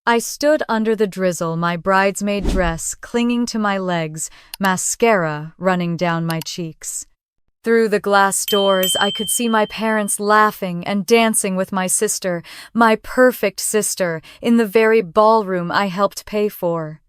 I stood under the drizzle, my bridesmaid dress clinging to my legs, mascara running down my cheeks. Through the glass doors, I could see my parents laughing and dancing with my sister, my perfect sister, in the very ballroom I helped pay for.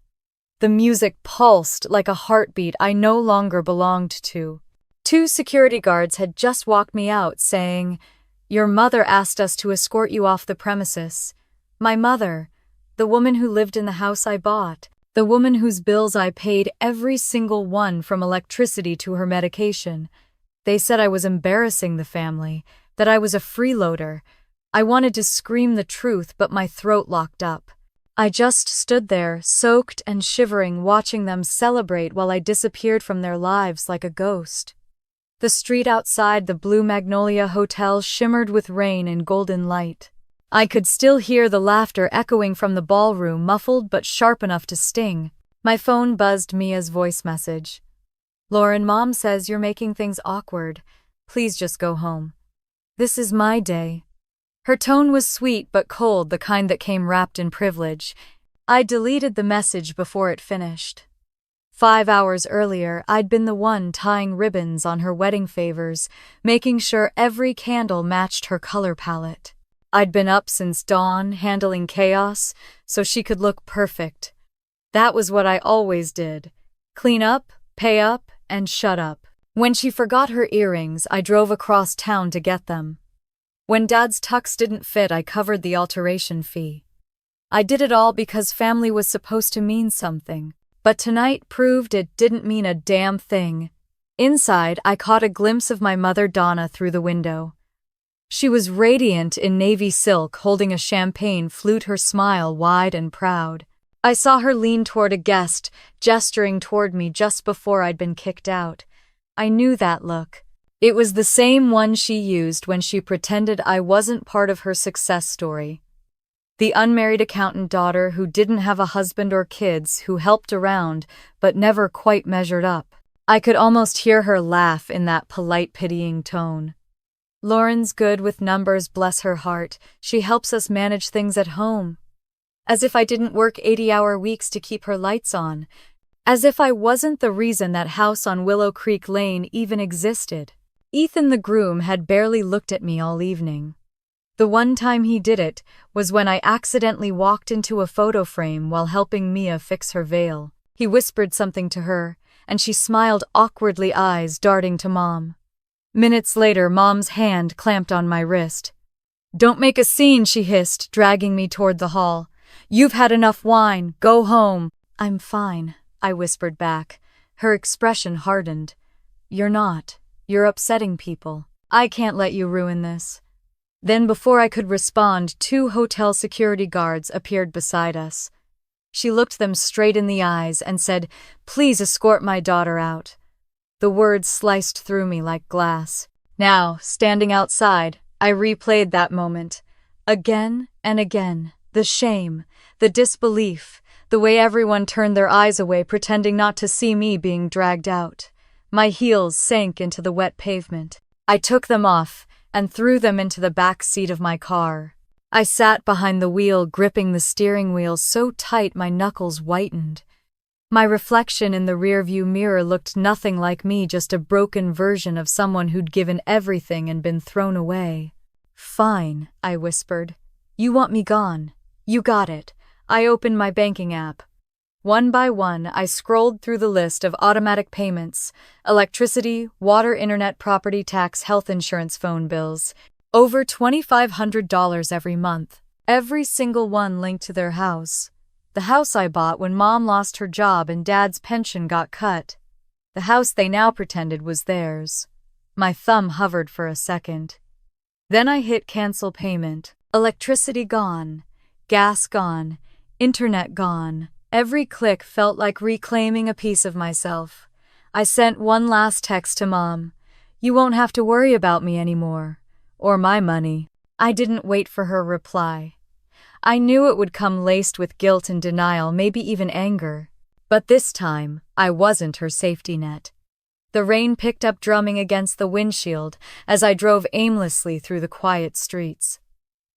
The music pulsed like a heartbeat I no longer belonged to. 2 security guards had just walked me out, saying, "Your mother asked us to escort you off the premises." My mother, the woman who lived in the house I bought, the woman whose bills I paid, every single one from electricity to her medication. They said I was embarrassing the family, that I was a freeloader. I wanted to scream the truth, but my throat locked up. I just stood there, soaked and shivering, watching them celebrate while I disappeared from their lives like a ghost. The street outside the Blue Magnolia Hotel shimmered with rain and golden light. I could still hear the laughter echoing from the ballroom, muffled but sharp enough to sting. My phone buzzed Mia's voice message. "Lauren, Mom says you're making things awkward. Please just go home. This is my day." Her tone was sweet but cold, the kind that came wrapped in privilege. I deleted the message before it finished. 5 hours earlier, I'd been the one tying ribbons on her wedding favors, making sure every candle matched her color palette. I'd been up since dawn, handling chaos, so she could look perfect. That was what I always did. Clean up, pay up, and shut up. When she forgot her earrings, I drove across town to get them. When Dad's tux didn't fit, I covered the alteration fee. I did it all because family was supposed to mean something, but tonight proved it didn't mean a damn thing. Inside, I caught a glimpse of my mother Donna through the window. She was radiant in navy silk, holding a champagne flute, her smile wide and proud. I saw her lean toward a guest, gesturing toward me just before I'd been kicked out. I knew that look. It was the same one she used when she pretended I wasn't part of her success story. The unmarried accountant daughter who didn't have a husband or kids, who helped around but never quite measured up. I could almost hear her laugh in that polite, pitying tone. "Lauren's good with numbers, bless her heart. She helps us manage things at home." As if I didn't work 80-hour weeks to keep her lights on. As if I wasn't the reason that house on Willow Creek Lane even existed. Ethan, the groom, had barely looked at me all evening. The one time he did it was when I accidentally walked into a photo frame while helping Mia fix her veil. He whispered something to her, and she smiled awkwardly, eyes darting to Mom. Minutes later, Mom's hand clamped on my wrist. "Don't make a scene," she hissed, dragging me toward the hall. "You've had enough wine. Go home." "I'm fine," I whispered back. Her expression hardened. "You're not. You're upsetting people. I can't let you ruin this." Then, before I could respond, 2 hotel security guards appeared beside us. She looked them straight in the eyes and said, "Please escort my daughter out." The words sliced through me like glass. Now, standing outside, I replayed that moment. Again and again. The shame, the disbelief, the way everyone turned their eyes away, pretending not to see me being dragged out. My heels sank into the wet pavement. I took them off and threw them into the back seat of my car. I sat behind the wheel, gripping the steering wheel so tight my knuckles whitened. My reflection in the rearview mirror looked nothing like me, just a broken version of someone who'd given everything and been thrown away. "Fine," I whispered. "You want me gone. You got it." I opened my banking app. One by one, I scrolled through the list of automatic payments: electricity, water, internet, property tax, health insurance, phone bills. Over $2,500 every month. Every single one linked to their house. The house I bought when Mom lost her job and Dad's pension got cut. The house they now pretended was theirs. My thumb hovered for a second. Then I hit cancel payment. Electricity gone. Gas gone. Internet gone. Every click felt like reclaiming a piece of myself. I sent one last text to Mom. "You won't have to worry about me anymore. Or my money." I didn't wait for her reply. I knew it would come laced with guilt and denial, maybe even anger. But this time, I wasn't her safety net. The rain picked up, drumming against the windshield as I drove aimlessly through the quiet streets.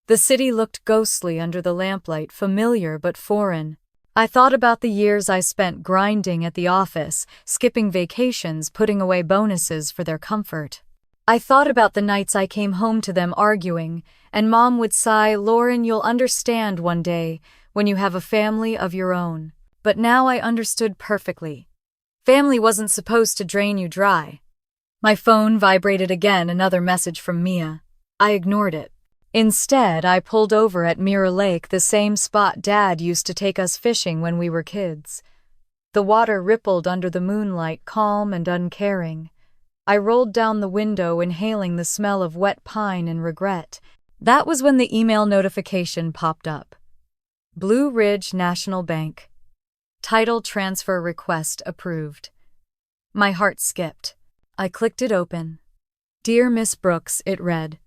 The city looked ghostly under the lamplight, familiar but foreign. I thought about the years I spent grinding at the office, skipping vacations, putting away bonuses for their comfort. I thought about the nights I came home to them arguing, and Mom would sigh, "Lauren, you'll understand one day, when you have a family of your own." But now I understood perfectly. Family wasn't supposed to drain you dry. My phone vibrated again, another message from Mia. I ignored it. Instead, I pulled over at Mirror Lake, the same spot Dad used to take us fishing when we were kids. The water rippled under the moonlight, calm and uncaring. I rolled down the window, inhaling the smell of wet pine and regret. That was when the email notification popped up. Blue Ridge National Bank. Title transfer request approved. My heart skipped. I clicked it open. "Dear Miss Brooks," it read.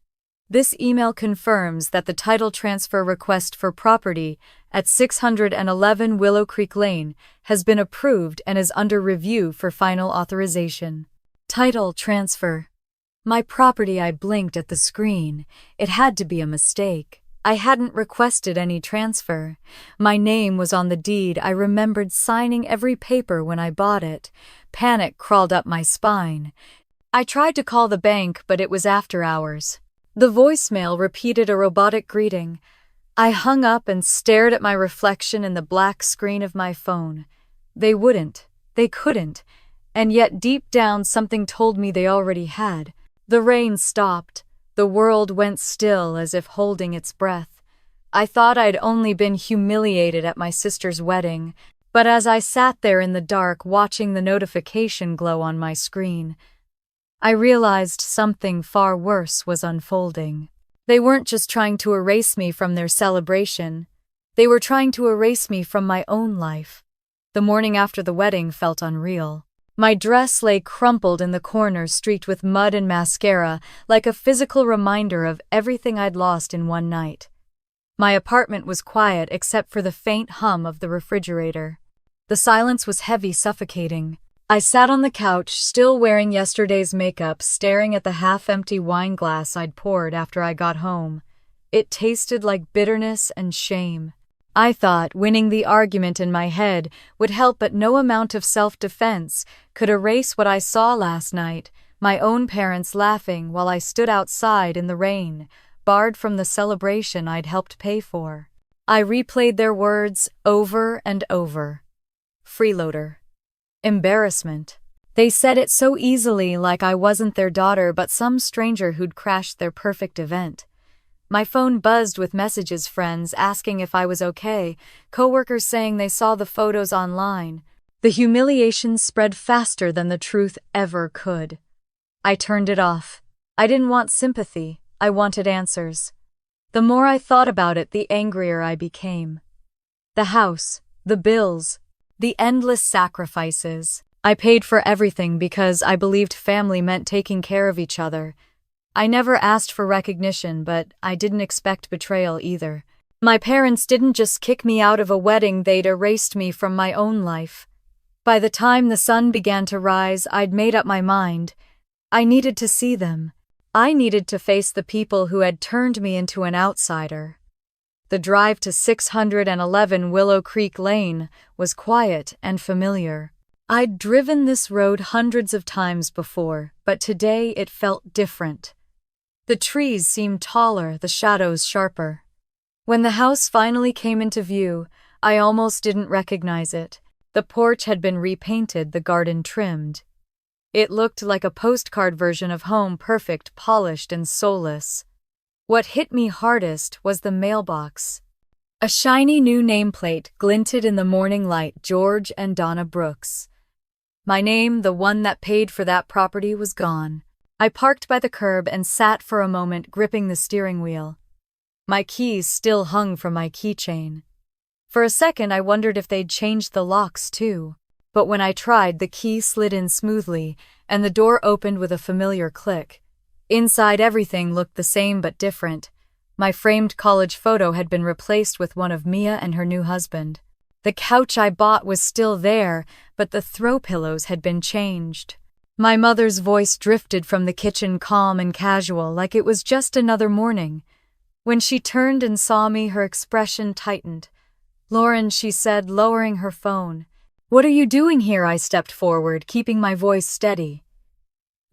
"This email confirms that the title transfer request for property at 611 Willow Creek Lane has been approved and is under review for final authorization." Title transfer. My property. I blinked at the screen. It had to be a mistake. I hadn't requested any transfer. My name was on the deed. I remembered signing every paper when I bought it. Panic crawled up my spine. I tried to call the bank, but it was after hours. The voicemail repeated a robotic greeting. I hung up and stared at my reflection in the black screen of my phone. They wouldn't. They couldn't. And yet deep down something told me they already had. The rain stopped. The world went still, as if holding its breath. I thought I'd only been humiliated at my sister's wedding, but as I sat there in the dark watching the notification glow on my screen, I realized something far worse was unfolding. They weren't just trying to erase me from their celebration. They were trying to erase me from my own life. The morning after the wedding felt unreal. My dress lay crumpled in the corner, streaked with mud and mascara, like a physical reminder of everything I'd lost in one night. My apartment was quiet except for the faint hum of the refrigerator. The silence was heavy, suffocating. I sat on the couch, still wearing yesterday's makeup, staring at the half-empty wine glass I'd poured after I got home. It tasted like bitterness and shame. I thought winning the argument in my head would help, but no amount of self-defense could erase what I saw last night, my own parents laughing while I stood outside in the rain, barred from the celebration I'd helped pay for. I replayed their words over and over. Freeloader. Embarrassment. They said it so easily, like I wasn't their daughter but some stranger who'd crashed their perfect event. My phone buzzed with messages, friends asking if I was okay, coworkers saying they saw the photos online. The humiliation spread faster than the truth ever could. I turned it off. I didn't want sympathy, I wanted answers. The more I thought about it, the angrier I became. The house, the bills, the endless sacrifices. I paid for everything because I believed family meant taking care of each other. I never asked for recognition, but I didn't expect betrayal either. My parents didn't just kick me out of a wedding, they'd erased me from my own life. By the time the sun began to rise, I'd made up my mind. I needed to see them. I needed to face the people who had turned me into an outsider. The drive to 611 Willow Creek Lane was quiet and familiar. I'd driven this road hundreds of times before, but today it felt different. The trees seemed taller, the shadows sharper. When the house finally came into view, I almost didn't recognize it. The porch had been repainted, the garden trimmed. It looked like a postcard version of home, perfect, polished, and soulless. What hit me hardest was the mailbox. A shiny new nameplate glinted in the morning light, George and Donna Brooks. My name, the one that paid for that property, was gone. I parked by the curb and sat for a moment, gripping the steering wheel. My keys still hung from my keychain. For a second I wondered if they'd changed the locks too. But when I tried, the key slid in smoothly, and the door opened with a familiar click. Inside, everything looked the same but different. My framed college photo had been replaced with one of Mia and her new husband. The couch I bought was still there, but the throw pillows had been changed. My mother's voice drifted from the kitchen, calm and casual, like it was just another morning. When she turned and saw me, her expression tightened. "Lauren," she said, lowering her phone. "What are you doing here?" I stepped forward, keeping my voice steady.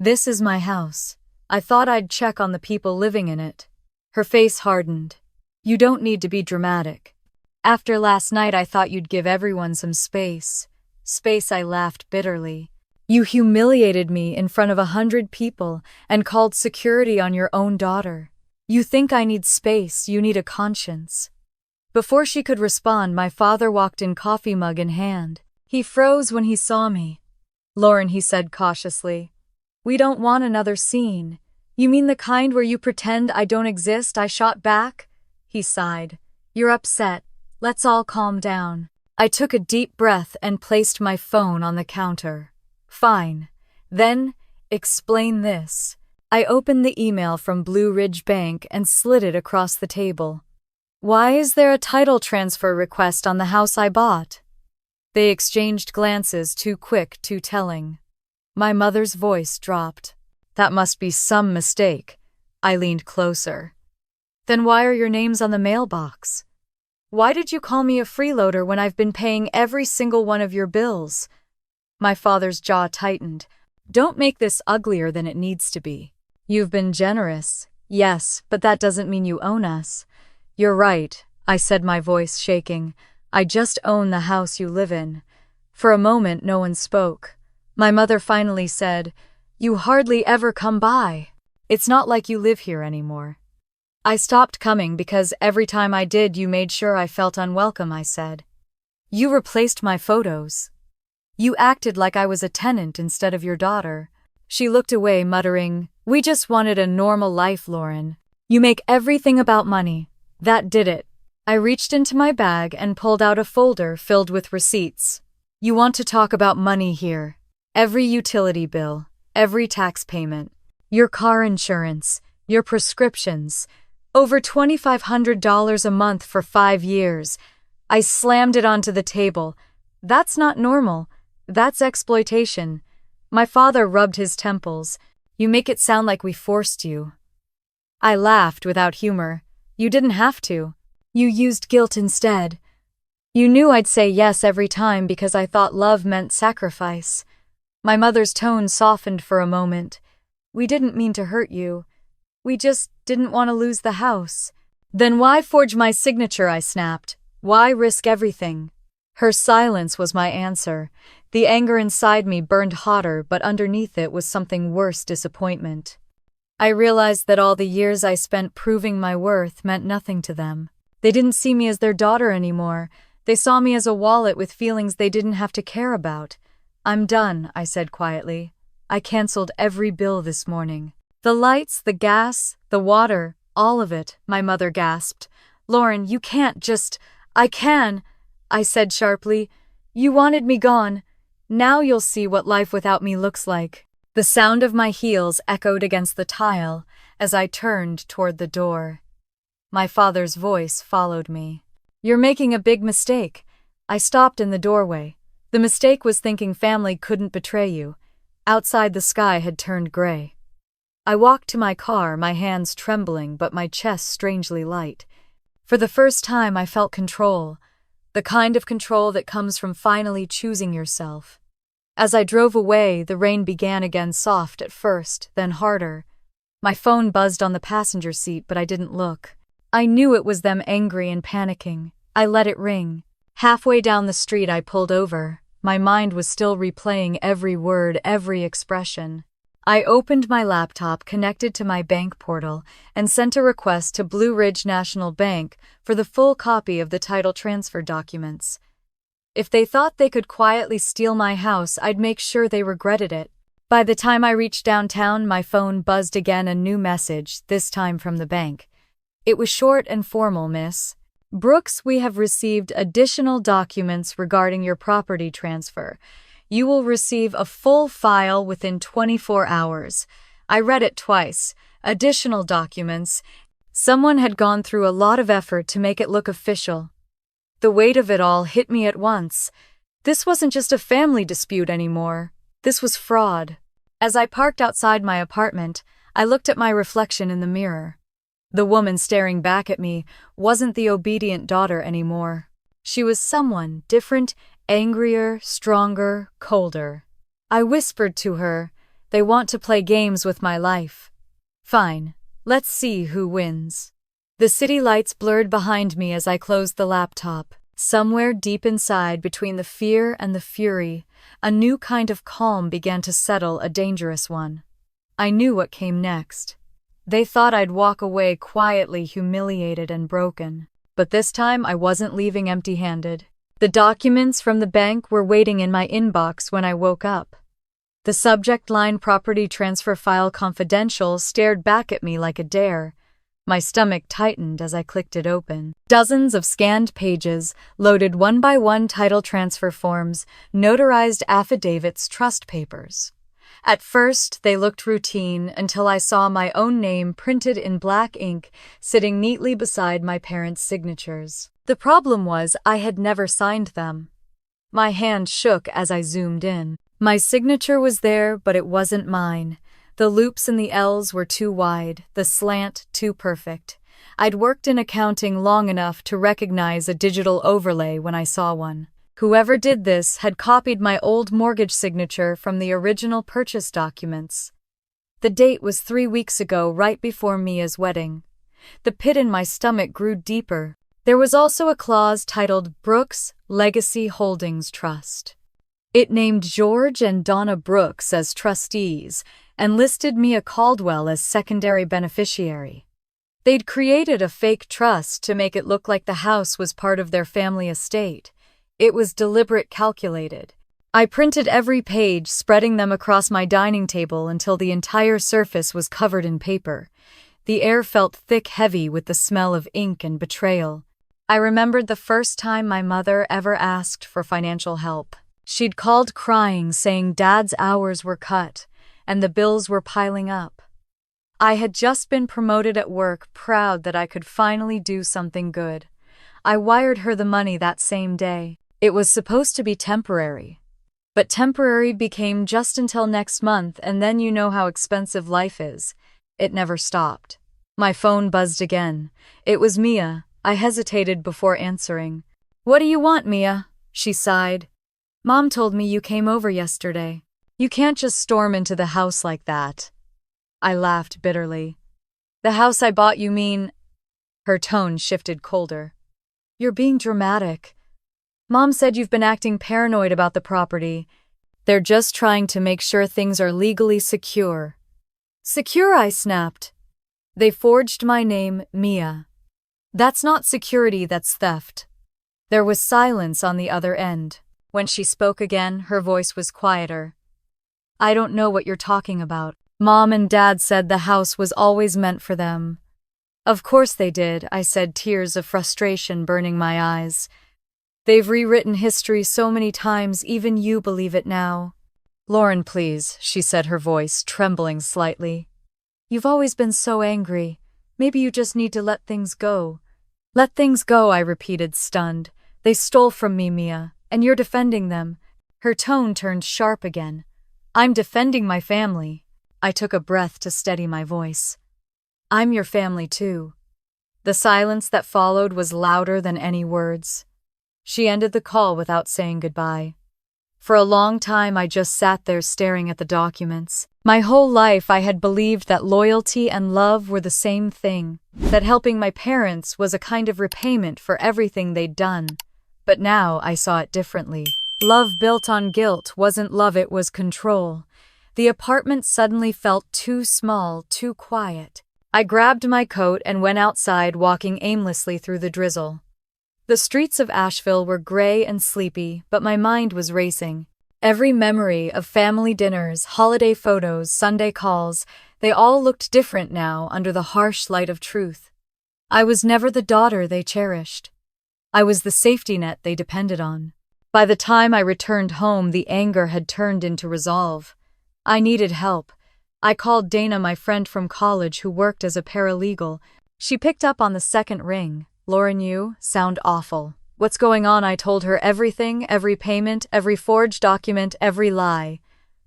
"This is my house. I thought I'd check on the people living in it." Her face hardened. "You don't need to be dramatic. After last night, I thought you'd give everyone some space." Space, I laughed bitterly. "You humiliated me in front of 100 people and called security on your own daughter. You think I need space, you need a conscience." Before she could respond, my father walked in, coffee mug in hand. He froze when he saw me. "Lauren," he said cautiously, "we don't want another scene." "You mean the kind where you pretend I don't exist?" I shot back. He sighed. "You're upset. Let's all calm down." I took a deep breath and placed my phone on the counter. "Fine. Then, explain this." I opened the email from Blue Ridge Bank and slid it across the table. "Why is there a title transfer request on the house I bought?" They exchanged glances, too quick, too telling. My mother's voice dropped. "That must be some mistake." I leaned closer. "Then why are your names on the mailbox? Why did you call me a freeloader when I've been paying every single one of your bills?" My father's jaw tightened. "Don't make this uglier than it needs to be. You've been generous, yes, but that doesn't mean you own us." "You're right," I said, my voice shaking. "I just own the house you live in." For a moment, no one spoke. My mother finally said, "You hardly ever come by. It's not like you live here anymore." "I stopped coming because every time I did, you made sure I felt unwelcome," I said. "You replaced my photos. You acted like I was a tenant instead of your daughter." She looked away, muttering, "We just wanted a normal life, Lauren. You make everything about money. That did it." I reached into my bag and pulled out a folder filled with receipts. "You want to talk about money here? Every utility bill, every tax payment, your car insurance, your prescriptions. Over $2,500 a month for 5 years. I slammed it onto the table. "That's not normal. That's exploitation." My father rubbed his temples. "You make it sound like we forced you." I laughed without humor. "You didn't have to. You used guilt instead. You knew I'd say yes every time because I thought love meant sacrifice." My mother's tone softened for a moment. "We didn't mean to hurt you. We just didn't want to lose the house." "Then why forge my signature?" I snapped. "Why risk everything?" Her silence was my answer. The anger inside me burned hotter, but underneath it was something worse: disappointment. I realized that all the years I spent proving my worth meant nothing to them. They didn't see me as their daughter anymore. They saw me as a wallet with feelings they didn't have to care about. "I'm done," I said quietly. "I canceled every bill this morning. The lights, the gas, the water, all of it," my mother gasped. "Lauren, you can't just—" "I can," I said sharply. "You wanted me gone. Now you'll see what life without me looks like." The sound of my heels echoed against the tile as I turned toward the door. My father's voice followed me. "You're making a big mistake." I stopped in the doorway. The mistake was thinking family couldn't betray you. Outside, the sky had turned gray. I walked to my car, my hands trembling but my chest strangely light. For the first time, I felt control. The kind of control that comes from finally choosing yourself. As I drove away, the rain began again, soft at first, then harder. My phone buzzed on the passenger seat, but I didn't look. I knew it was them, angry and panicking. I let it ring. Halfway down the street, I pulled over. My mind was still replaying every word, every expression. I opened my laptop, connected to my bank portal, and sent a request to Blue Ridge National Bank for the full copy of the title transfer documents. If they thought they could quietly steal my house, I'd make sure they regretted it. By the time I reached downtown, my phone buzzed again, a new message, this time from the bank. It was short and formal, "Miss Brooks, we have received additional documents regarding your property transfer. You will receive a full file within 24 hours. I read it twice. Additional documents. Someone had gone through a lot of effort to make it look official. The weight of it all hit me at once. This wasn't just a family dispute anymore. This was fraud. As I parked outside my apartment, I looked at my reflection in the mirror. The woman staring back at me wasn't the obedient daughter anymore. She was someone different, angrier, stronger, colder. I whispered to her, "They want to play games with my life. Fine, let's see who wins." The city lights blurred behind me as I closed the laptop. Somewhere deep inside, between the fear and the fury, a new kind of calm began to settle, a dangerous one. I knew what came next. They thought I'd walk away quietly, humiliated and broken. But this time I wasn't leaving empty-handed. The documents from the bank were waiting in my inbox when I woke up. The subject line, "Property Transfer File Confidential," stared back at me like a dare. My stomach tightened as I clicked it open. Dozens of scanned pages, loaded one by one title transfer forms, notarized affidavits, trust papers. At first, they looked routine until I saw my own name printed in black ink, sitting neatly beside my parents' signatures. The problem was I had never signed them. My hand shook as I zoomed in. My signature was there, but it wasn't mine. The loops and the L's were too wide, the slant too perfect. I'd worked in accounting long enough to recognize a digital overlay when I saw one. Whoever did this had copied my old mortgage signature from the original purchase documents. The date was 3 weeks ago, right before Mia's wedding. The pit in my stomach grew deeper. There was also a clause titled Brooks Legacy Holdings Trust. It named George and Donna Brooks as trustees and listed Mia Caldwell as secondary beneficiary. They'd created a fake trust to make it look like the house was part of their family estate. It was deliberate, calculated. I printed every page, spreading them across my dining table until the entire surface was covered in paper. The air felt thick, heavy with the smell of ink and betrayal. I remembered the first time my mother ever asked for financial help. She'd called crying, saying Dad's hours were cut, and the bills were piling up. I had just been promoted at work, proud that I could finally do something good. I wired her the money that same day. It was supposed to be temporary. But temporary became just until next month, and then you know how expensive life is. It never stopped. My phone buzzed again. It was Mia. I hesitated before answering. "What do you want, Mia?" she sighed. "Mom told me you came over yesterday. You can't just storm into the house like that." I laughed bitterly. "The house I bought, you mean?" Her tone shifted colder. "You're being dramatic. Mom said you've been acting paranoid about the property. They're just trying to make sure things are legally secure." "Secure?" I snapped. "They forged my name, Mia. That's not security, that's theft." There was silence on the other end. When she spoke again, her voice was quieter. "I don't know what you're talking about. Mom and Dad said the house was always meant for them." "Of course they did," I said, tears of frustration burning my eyes. "They've rewritten history so many times, even you believe it now." "Lauren, please," she said, her voice trembling slightly. "You've always been so angry. Maybe you just need to let things go." "Let things go," I repeated, stunned. "They stole from me, Mia, and you're defending them." Her tone turned sharp again. "I'm defending my family." I took a breath to steady my voice. "I'm your family too." The silence that followed was louder than any words. She ended the call without saying goodbye. For a long time I just sat there staring at the documents. My whole life I had believed that loyalty and love were the same thing, that helping my parents was a kind of repayment for everything they'd done. But now I saw it differently. Love built on guilt wasn't love, it was control. The apartment suddenly felt too small, too quiet. I grabbed my coat and went outside, walking aimlessly through the drizzle. The streets of Asheville were gray and sleepy, but my mind was racing. Every memory of family dinners, holiday photos, Sunday calls, they all looked different now under the harsh light of truth. I was never the daughter they cherished. I was the safety net they depended on. By the time I returned home, the anger had turned into resolve. I needed help. I called Dana, my friend from college who worked as a paralegal. She picked up on the second ring. "Lauren, you sound awful. What's going on?" I told her everything, every payment, every forged document, every lie.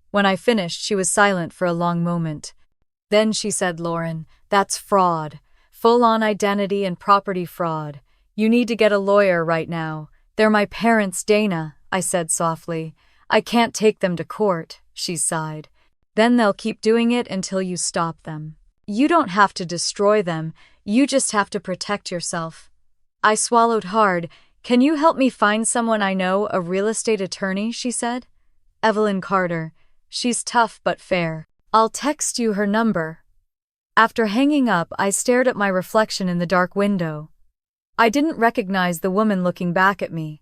When I finished, she was silent for a long moment. Then she said, "Lauren, that's fraud. full-on identity and property fraud. You need to get a lawyer right now. They're my parents, Dana, I said softly. I can't take them to court, she sighed. Then they'll keep doing it until you stop them. You don't have to destroy them, you just have to protect yourself. I swallowed hard. Can you help me find someone I know, a real estate attorney, she said. Evelyn Carter. She's tough but fair. I'll text you her number. After hanging up, I stared at my reflection in the dark window. I didn't recognize the woman looking back at me.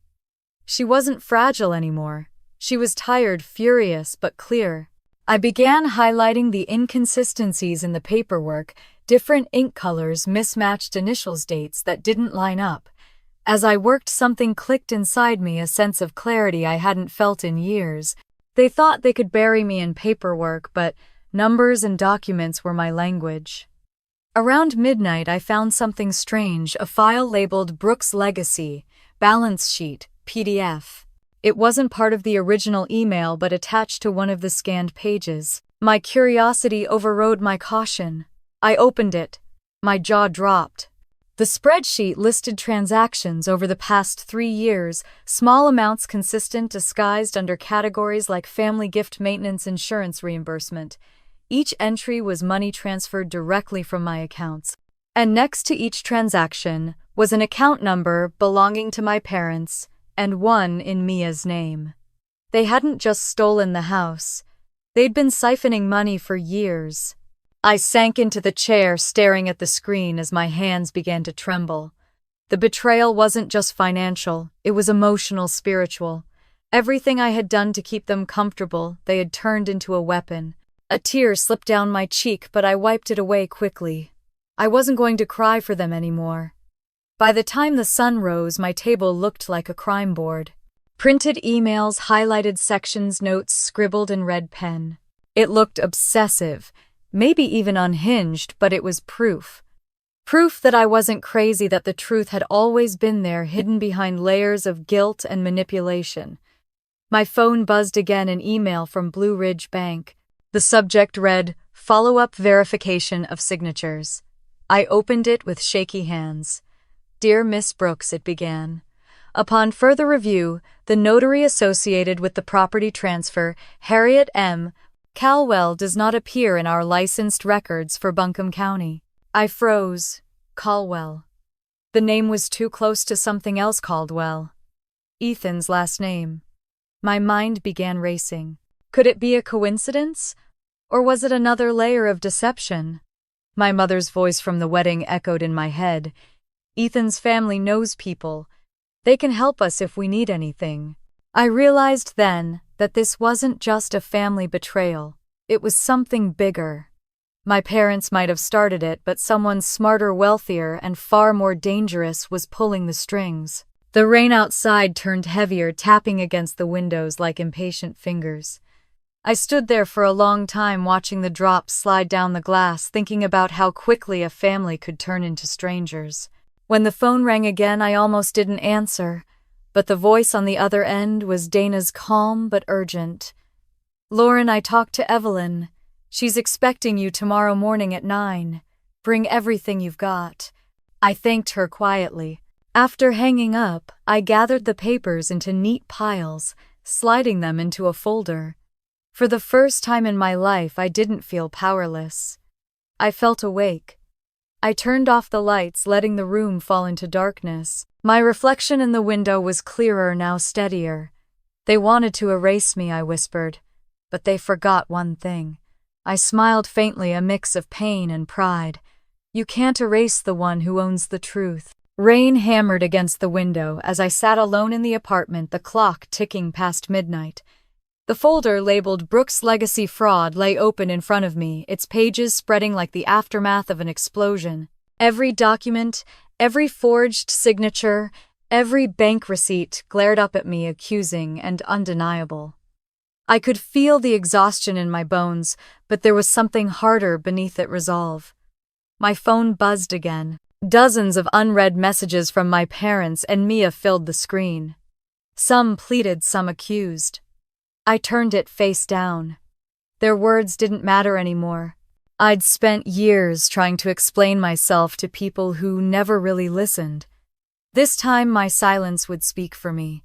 She wasn't fragile anymore. She was tired, furious, but clear. I began highlighting the inconsistencies in the paperwork, different ink colors, mismatched initials, dates that didn't line up. As I worked, something clicked inside me, a sense of clarity I hadn't felt in years. They thought they could bury me in paperwork, but numbers and documents were my language. Around midnight, I found something strange, a file labeled Brooks Legacy, balance sheet, PDF. It wasn't part of the original email but attached to one of the scanned pages. My curiosity overrode my caution. I opened it. My jaw dropped. The spreadsheet listed transactions over the past 3 years, small amounts consistent disguised under categories like family gift, maintenance, insurance reimbursement. Each entry was money transferred directly from my accounts. And next to each transaction was an account number belonging to my parents and one in Mia's name. They hadn't just stolen the house. They'd been siphoning money for years. I sank into the chair, staring at the screen as my hands began to tremble. The betrayal wasn't just financial, it was emotional, spiritual. Everything I had done to keep them comfortable, they had turned into a weapon. A tear slipped down my cheek, but I wiped it away quickly. I wasn't going to cry for them anymore. By the time the sun rose, my table looked like a crime board. Printed emails, highlighted sections, notes scribbled in red pen. It looked obsessive, maybe even unhinged, but it was proof. Proof that I wasn't crazy, that the truth had always been there, hidden behind layers of guilt and manipulation. My phone buzzed again, an email from Blue Ridge Bank. The subject read, "Follow-up verification of signatures." I opened it with shaky hands. "Dear Miss Brooks," it began. "Upon further review, the notary associated with the property transfer, Harriet M. Caldwell, does not appear in our licensed records for Buncombe County." I froze. Caldwell. The name was too close to something else. Caldwell. Ethan's last name. My mind began racing. Could it be a coincidence? Or was it another layer of deception? My mother's voice from the wedding echoed in my head. "Ethan's family knows people. They can help us if we need anything." I realized then that this wasn't just a family betrayal. It was something bigger. My parents might have started it, but someone smarter, wealthier, and far more dangerous was pulling the strings. The rain outside turned heavier, tapping against the windows like impatient fingers. I stood there for a long time, watching the drops slide down the glass, thinking about how quickly a family could turn into strangers. When the phone rang again, I almost didn't answer, but the voice on the other end was Dana's, calm but urgent. "Lauren, I talked to Evelyn. She's expecting you tomorrow morning at 9. Bring everything you've got." I thanked her quietly. After hanging up, I gathered the papers into neat piles, sliding them into a folder. For the first time in my life, I didn't feel powerless. I felt awake. I turned off the lights, letting the room fall into darkness. My reflection in the window was clearer now, steadier. "They wanted to erase me," I whispered. "But they forgot one thing." I smiled faintly, a mix of pain and pride. "You can't erase the one who owns the truth." Rain hammered against the window as I sat alone in the apartment, the clock ticking past midnight. The folder labeled Brooks Legacy Fraud lay open in front of me, its pages spreading like the aftermath of an explosion. Every document, every forged signature, every bank receipt glared up at me, accusing and undeniable. I could feel the exhaustion in my bones, but there was something harder beneath it, resolve. My phone buzzed again. Dozens of unread messages from my parents and Mia filled the screen. Some pleaded, some accused. I turned it face down. Their words didn't matter anymore. I'd spent years trying to explain myself to people who never really listened. This time my silence would speak for me.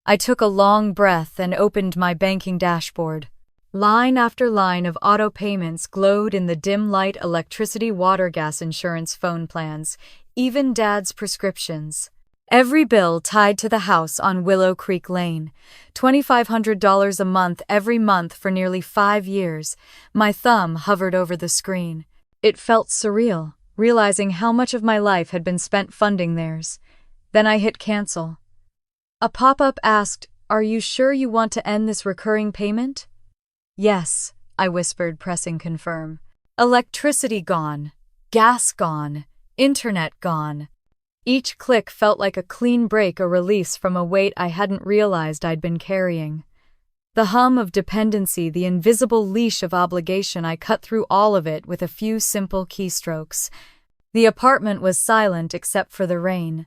I took a long breath and opened my banking dashboard. Line after line of auto payments glowed in the dim light: electricity, water, gas, insurance, phone plans, even Dad's prescriptions. Every bill tied to the house on Willow Creek Lane. $2,500 a month every month for nearly 5 years. My thumb hovered over the screen. It felt surreal, realizing how much of my life had been spent funding theirs. Then I hit cancel. A pop-up asked, "Are you sure you want to end this recurring payment?" "Yes," I whispered, pressing confirm. Electricity gone. Gas gone. Internet gone. Each click felt like a clean break, a release from a weight I hadn't realized I'd been carrying. The hum of dependency, the invisible leash of obligation, I cut through all of it with a few simple keystrokes. The apartment was silent except for the rain.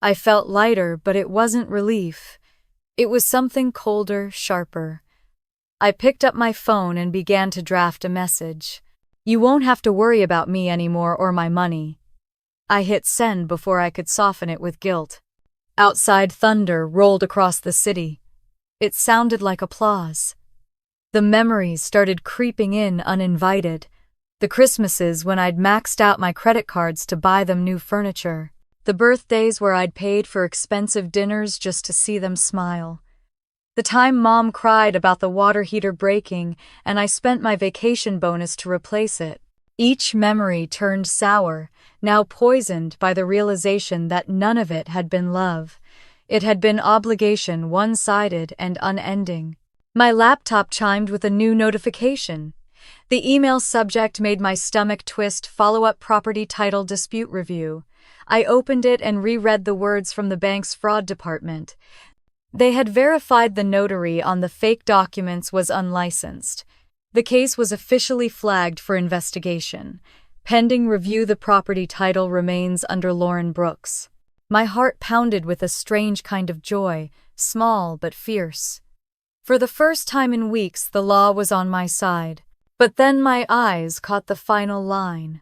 I felt lighter, but it wasn't relief. It was something colder, sharper. I picked up my phone and began to draft a message. "You won't have to worry about me anymore or my money." I hit send before I could soften it with guilt. Outside, thunder rolled across the city. It sounded like applause. The memories started creeping in uninvited. The Christmases when I'd maxed out my credit cards to buy them new furniture. The birthdays where I'd paid for expensive dinners just to see them smile. The time Mom cried about the water heater breaking and I spent my vacation bonus to replace it. Each memory turned sour, now poisoned by the realization that none of it had been love. It had been obligation, one-sided and unending. My laptop chimed with a new notification. The email subject made my stomach twist: follow-up property title dispute review. I opened it and reread the words from the bank's fraud department. They had verified the notary on the fake documents was unlicensed. The case was officially flagged for investigation. Pending review, the property title remains under Lauren Brooks. My heart pounded with a strange kind of joy, small but fierce. For the first time in weeks, the law was on my side. But then my eyes caught the final line.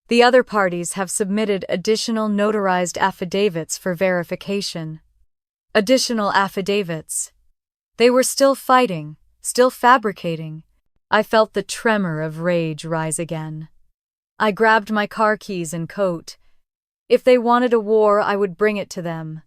The other parties have submitted additional notarized affidavits for verification. Additional affidavits. They were still fighting, still fabricating. I felt the tremor of rage rise again. I grabbed my car keys and coat. If they wanted a war, I would bring it to them.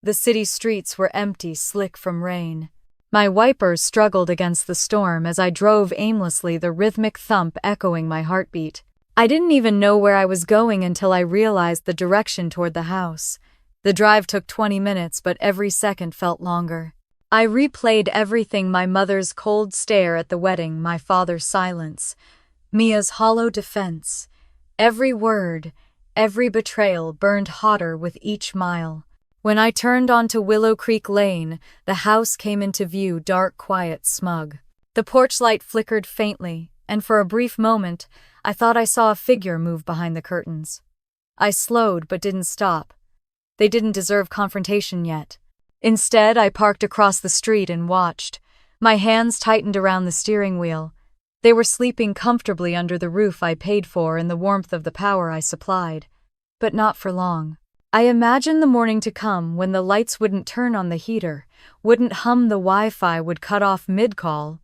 The city streets were empty, slick from rain. My wipers struggled against the storm as I drove aimlessly, the rhythmic thump echoing my heartbeat. I didn't even know where I was going until I realized the direction toward the house. The drive took 20 minutes, but every second felt longer. I replayed everything: my mother's cold stare at the wedding, my father's silence, Mia's hollow defense. Every word, every betrayal burned hotter with each mile. When I turned onto Willow Creek Lane, the house came into view, dark, quiet, smug. The porch light flickered faintly, and for a brief moment, I thought I saw a figure move behind the curtains. I slowed but didn't stop. They didn't deserve confrontation yet. Instead, I parked across the street and watched. My hands tightened around the steering wheel. They were sleeping comfortably under the roof I paid for and the warmth of the power I supplied. But not for long. I imagined the morning to come when the lights wouldn't turn on the heater, wouldn't hum, the Wi-Fi would cut off mid-call.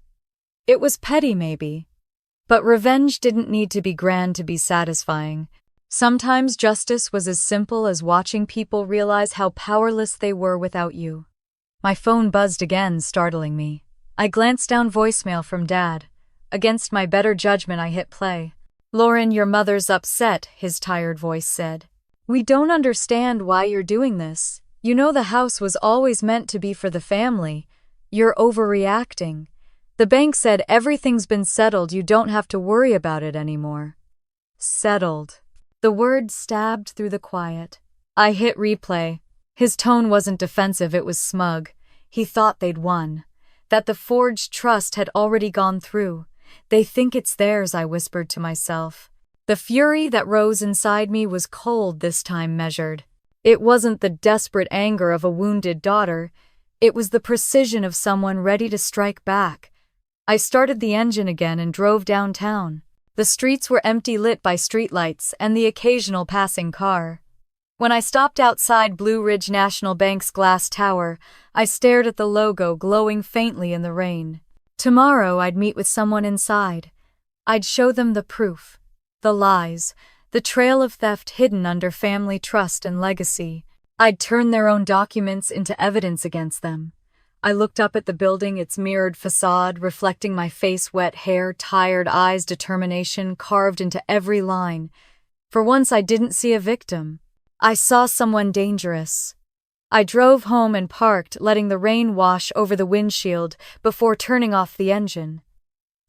It was petty, maybe. But revenge didn't need to be grand to be satisfying. Sometimes justice was as simple as watching people realize how powerless they were without you. My phone buzzed again, startling me. I glanced down: voicemail from Dad. Against my better judgment, I hit play. "Lauren, your mother's upset," his tired voice said. "We don't understand why you're doing this. You know the house was always meant to be for the family. You're overreacting. The bank said everything's been settled, you don't have to worry about it anymore." Settled. The word stabbed through the quiet. I hit replay. His tone wasn't defensive, it was smug. He thought they'd won. That the forged trust had already gone through. "They think it's theirs," I whispered to myself. The fury that rose inside me was cold this time, measured. It wasn't the desperate anger of a wounded daughter. It was the precision of someone ready to strike back. I started the engine again and drove downtown. The streets were empty, lit by streetlights and the occasional passing car. When I stopped outside Blue Ridge National Bank's glass tower, I stared at the logo glowing faintly in the rain. Tomorrow I'd meet with someone inside. I'd show them the proof, the lies, the trail of theft hidden under family trust and legacy. I'd turn their own documents into evidence against them. I looked up at the building, its mirrored facade reflecting my face, wet hair, tired eyes, determination carved into every line. For once I didn't see a victim. I saw someone dangerous. I drove home and parked, letting the rain wash over the windshield before turning off the engine.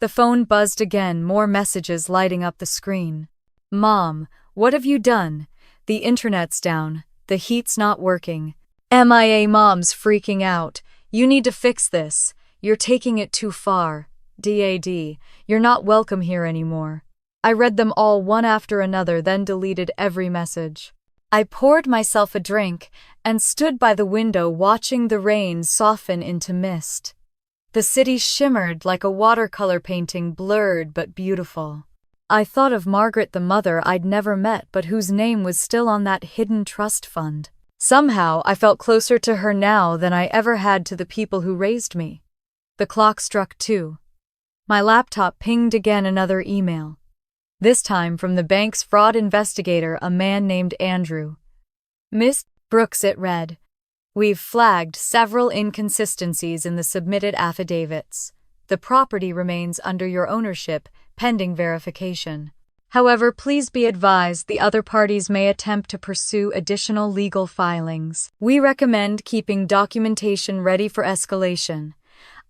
The phone buzzed again, more messages lighting up the screen. "Mom, what have you done? The internet's down. The heat's not working. MIA." Mom's freaking out. "You need to fix this. You're taking it too far. DAD. You're not welcome here anymore." I read them all one after another, then deleted every message. I poured myself a drink and stood by the window watching the rain soften into mist. The city shimmered like a watercolor painting, blurred but beautiful. I thought of Margaret, the mother I'd never met but whose name was still on that hidden trust fund. Somehow I felt closer to her now than I ever had to the people who raised me. The clock struck 2. My laptop pinged again, another email. This time from the bank's fraud investigator, a man named Andrew. "Miss Brooks," it read. "We've flagged several inconsistencies in the submitted affidavits. The property remains under your ownership, pending verification. However, please be advised the other parties may attempt to pursue additional legal filings. We recommend keeping documentation ready for escalation."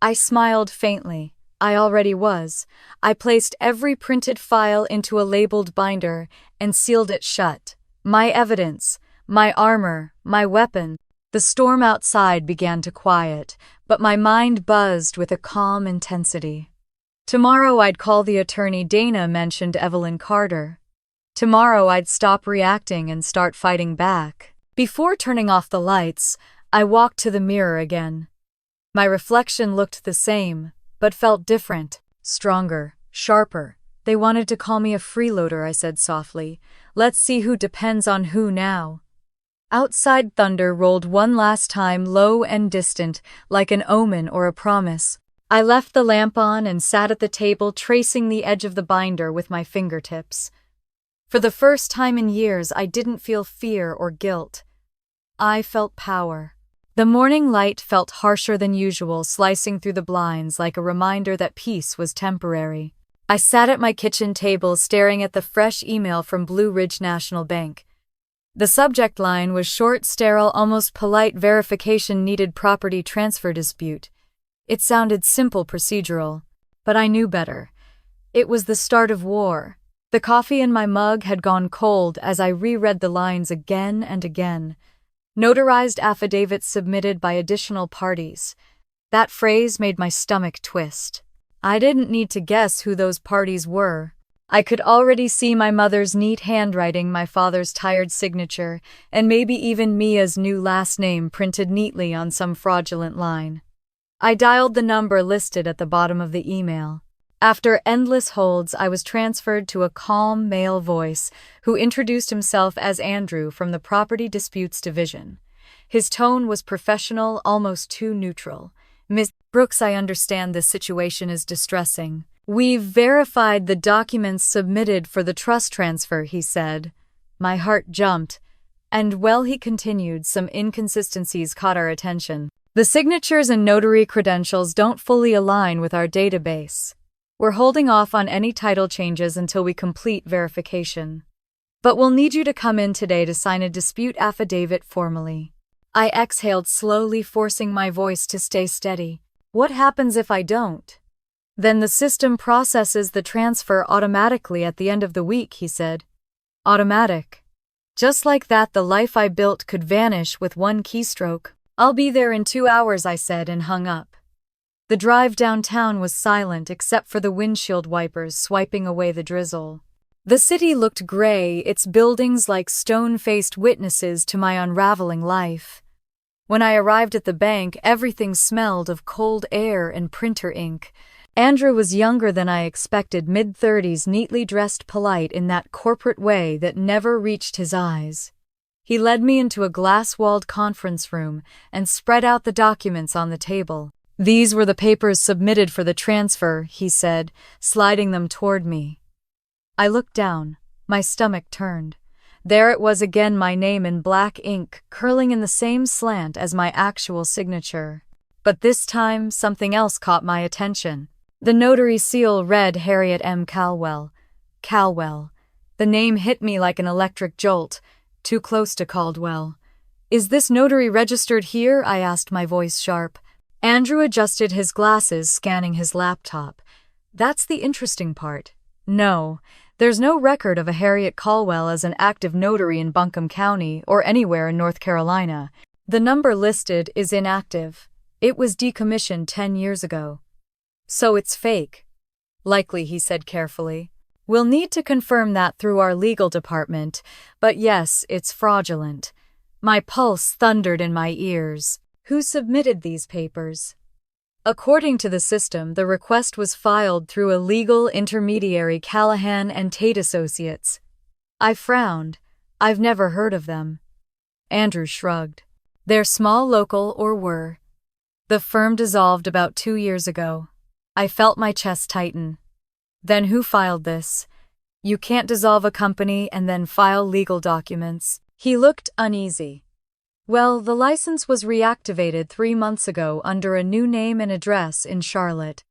I smiled faintly. I already was. I placed every printed file into a labeled binder and sealed it shut. My evidence, my armor, my weapon. The storm outside began to quiet, but my mind buzzed with a calm intensity. Tomorrow I'd call the attorney. Dana mentioned Evelyn Carter. Tomorrow I'd stop reacting and start fighting back. Before turning off the lights, I walked to the mirror again. My reflection looked the same, but felt different, stronger, sharper. "They wanted to call me a freeloader," I said softly. "Let's see who depends on who now." Outside thunder rolled one last time, low and distant, like an omen or a promise. I left the lamp on and sat at the table, tracing the edge of the binder with my fingertips. For the first time in years, I didn't feel fear or guilt. I felt power. The morning light felt harsher than usual, slicing through the blinds like a reminder that peace was temporary. I sat at my kitchen table, staring at the fresh email from Blue Ridge National Bank. The subject line was short, sterile, almost polite: "Verification needed, property transfer dispute." It sounded simple, procedural, but I knew better. It was the start of war. The coffee in my mug had gone cold as I reread the lines again and again. Notarized affidavits submitted by additional parties. That phrase made my stomach twist. I didn't need to guess who those parties were. I could already see my mother's neat handwriting, my father's tired signature, and maybe even Mia's new last name printed neatly on some fraudulent line. I dialed the number listed at the bottom of the email. After endless holds, I was transferred to a calm male voice who introduced himself as Andrew from the Property Disputes Division. His tone was professional, almost too neutral. "Ms. Brooks, I understand this situation is distressing. We've verified the documents submitted for the trust transfer," he said. My heart jumped. "And well," he continued, "some inconsistencies caught our attention. The signatures and notary credentials don't fully align with our database. We're holding off on any title changes until we complete verification. But we'll need you to come in today to sign a dispute affidavit formally." I exhaled slowly, forcing my voice to stay steady. "What happens if I don't?" "Then the system processes the transfer automatically at the end of the week," he said. "Automatic. Just like that, the life I built could vanish with one keystroke." "I'll be there in 2 hours," I said and hung up. The drive downtown was silent except for the windshield wipers swiping away the drizzle. The city looked gray, its buildings like stone-faced witnesses to my unraveling life. When I arrived at the bank, everything smelled of cold air and printer ink. Andrew was younger than I expected, mid-30s, neatly dressed, polite in that corporate way that never reached his eyes. He led me into a glass-walled conference room and spread out the documents on the table. "These were the papers submitted for the transfer," he said, sliding them toward me. I looked down. My stomach turned. There it was again, my name in black ink, curling in the same slant as my actual signature. But this time, something else caught my attention. The notary seal read Harriet M. Caldwell. Caldwell. The name hit me like an electric jolt. Too close to Caldwell. "Is this notary registered here?" I asked, my voice sharp. Andrew adjusted his glasses, scanning his laptop. "That's the interesting part. No, there's no record of a Harriet Caldwell as an active notary in Buncombe County or anywhere in North Carolina. The number listed is inactive. It was decommissioned 10 years ago. So it's fake." "Likely," he said carefully. "We'll need to confirm that through our legal department, but yes, it's fraudulent." My pulse thundered in my ears. Who submitted these papers? According to the system, the request was filed through a legal intermediary, Callahan and Tate Associates. I frowned. I've never heard of them. Andrew shrugged. "They're small, local, or were. The firm dissolved about 2 years ago." I felt my chest tighten. "Then who filed this? You can't dissolve a company and then file legal documents." He looked uneasy. "Well, the license was reactivated 3 months ago under a new name and address in Charlotte."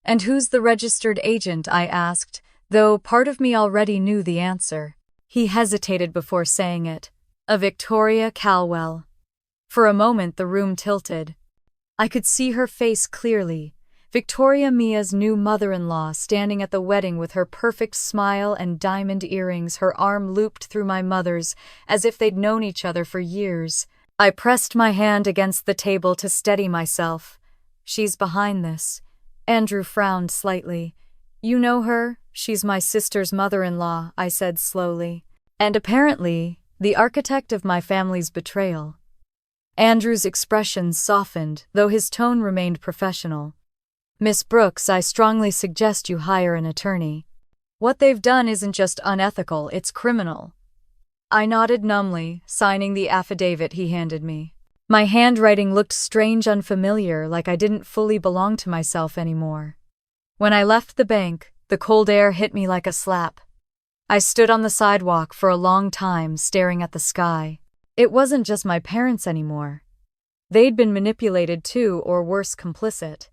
"And who's the registered agent?" I asked, though part of me already knew the answer. He hesitated before saying it. "A Victoria Caldwell." For a moment the room tilted. I could see her face clearly. Victoria, Mia's new mother-in-law, standing at the wedding with her perfect smile and diamond earrings, her arm looped through my mother's, as if they'd known each other for years. I pressed my hand against the table to steady myself. "She's behind this." Andrew frowned slightly. "You know her? She's my sister's mother-in-law," I said slowly. "And apparently, the architect of my family's betrayal." Andrew's expression softened, though his tone remained professional. "Miss Brooks, I strongly suggest you hire an attorney. What they've done isn't just unethical, it's criminal." I nodded numbly, signing the affidavit he handed me. My handwriting looked strange, unfamiliar, like I didn't fully belong to myself anymore. When I left the bank, the cold air hit me like a slap. I stood on the sidewalk for a long time, staring at the sky. It wasn't just my parents anymore. They'd been manipulated too, or worse, complicit.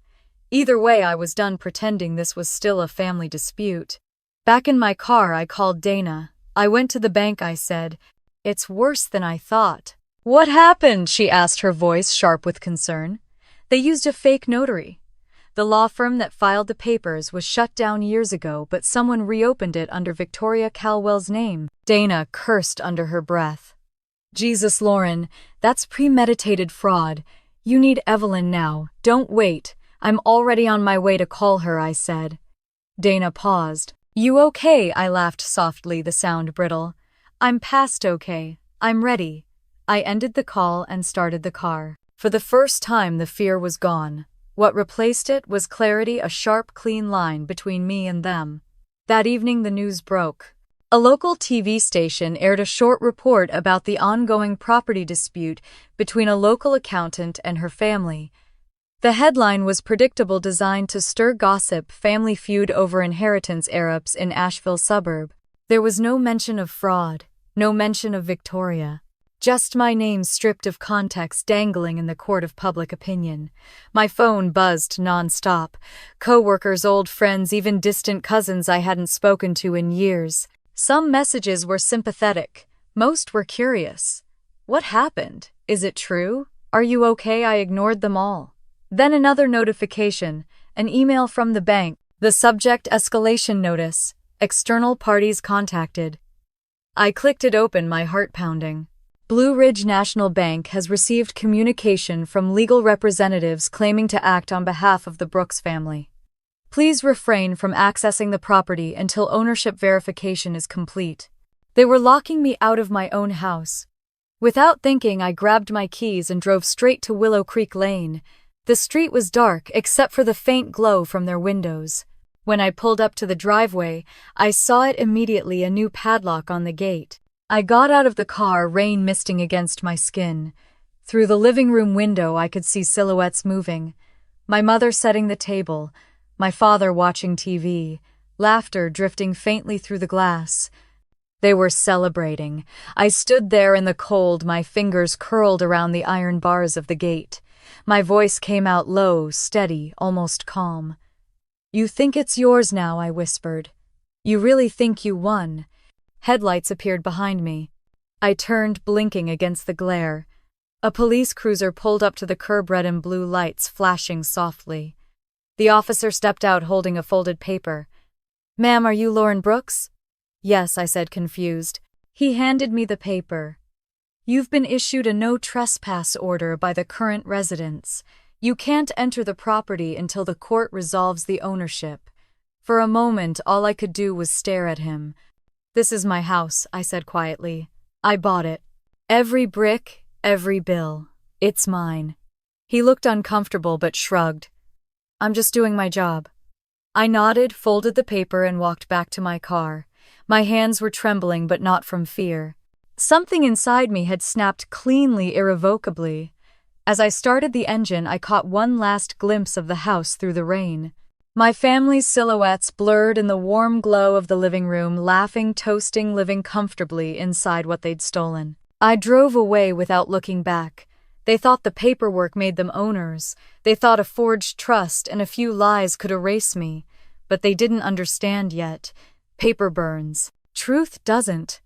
Either way, I was done pretending this was still a family dispute. Back in my car, I called Dana. "I went to the bank," I said. "It's worse than I thought." "What happened?" she asked, her voice sharp with concern. "They used a fake notary. The law firm that filed the papers was shut down years ago, but someone reopened it under Victoria Caldwell's name." Dana cursed under her breath. "Jesus, Lauren, that's premeditated fraud. You need Evelyn now. Don't wait. I'm already on my way to call her," I said. Dana paused. "You okay?" I laughed softly, the sound brittle. "I'm past okay. I'm ready." I ended the call and started the car. For the first time, the fear was gone. What replaced it was clarity, a sharp, clean line between me and them. That evening, the news broke. A local TV station aired a short report about the ongoing property dispute between a local accountant and her family. The headline was predictable, designed to stir gossip: family feud over inheritance errors in Asheville suburb. There was no mention of fraud, no mention of Victoria. Just my name stripped of context, dangling in the court of public opinion. My phone buzzed nonstop. Coworkers, old friends, even distant cousins I hadn't spoken to in years. Some messages were sympathetic. Most were curious. "What happened? Is it true? Are you okay?" I ignored them all. Then another notification, an email from the bank. The subject: escalation notice. External parties contacted. I clicked it open, my heart pounding. Blue Ridge National Bank has received communication from legal representatives claiming to act on behalf of the Brooks family. Please refrain from accessing the property until ownership verification is complete. They were locking me out of my own house. Without thinking, I grabbed my keys and drove straight to Willow Creek Lane. The street was dark except for the faint glow from their windows. When I pulled up to the driveway, I saw it immediately, a new padlock on the gate. I got out of the car, rain misting against my skin. Through the living room window, I could see silhouettes moving. My mother setting the table, my father watching TV, laughter drifting faintly through the glass. They were celebrating. I stood there in the cold, my fingers curled around the iron bars of the gate. My voice came out low, steady, almost calm. "You think it's yours now," I whispered. "You really think you won?" Headlights appeared behind me. I turned, blinking against the glare. A police cruiser pulled up to the curb, red and blue lights flashing softly. The officer stepped out holding a folded paper. "Ma'am, are you Lauren Brooks?" "Yes," I said, confused. He handed me the paper. "You've been issued a no trespass order by the current residents. You can't enter the property until the court resolves the ownership." For a moment, all I could do was stare at him. "This is my house," I said quietly. "I bought it. Every brick, every bill. It's mine." He looked uncomfortable but shrugged. "I'm just doing my job." I nodded, folded the paper, and walked back to my car. My hands were trembling, but not from fear. Something inside me had snapped cleanly, irrevocably. As I started the engine, I caught one last glimpse of the house through the rain. My family's silhouettes blurred in the warm glow of the living room, laughing, toasting, living comfortably inside what they'd stolen. I drove away without looking back. They thought the paperwork made them owners. They thought a forged trust and a few lies could erase me. But they didn't understand yet. Paper burns. Truth doesn't.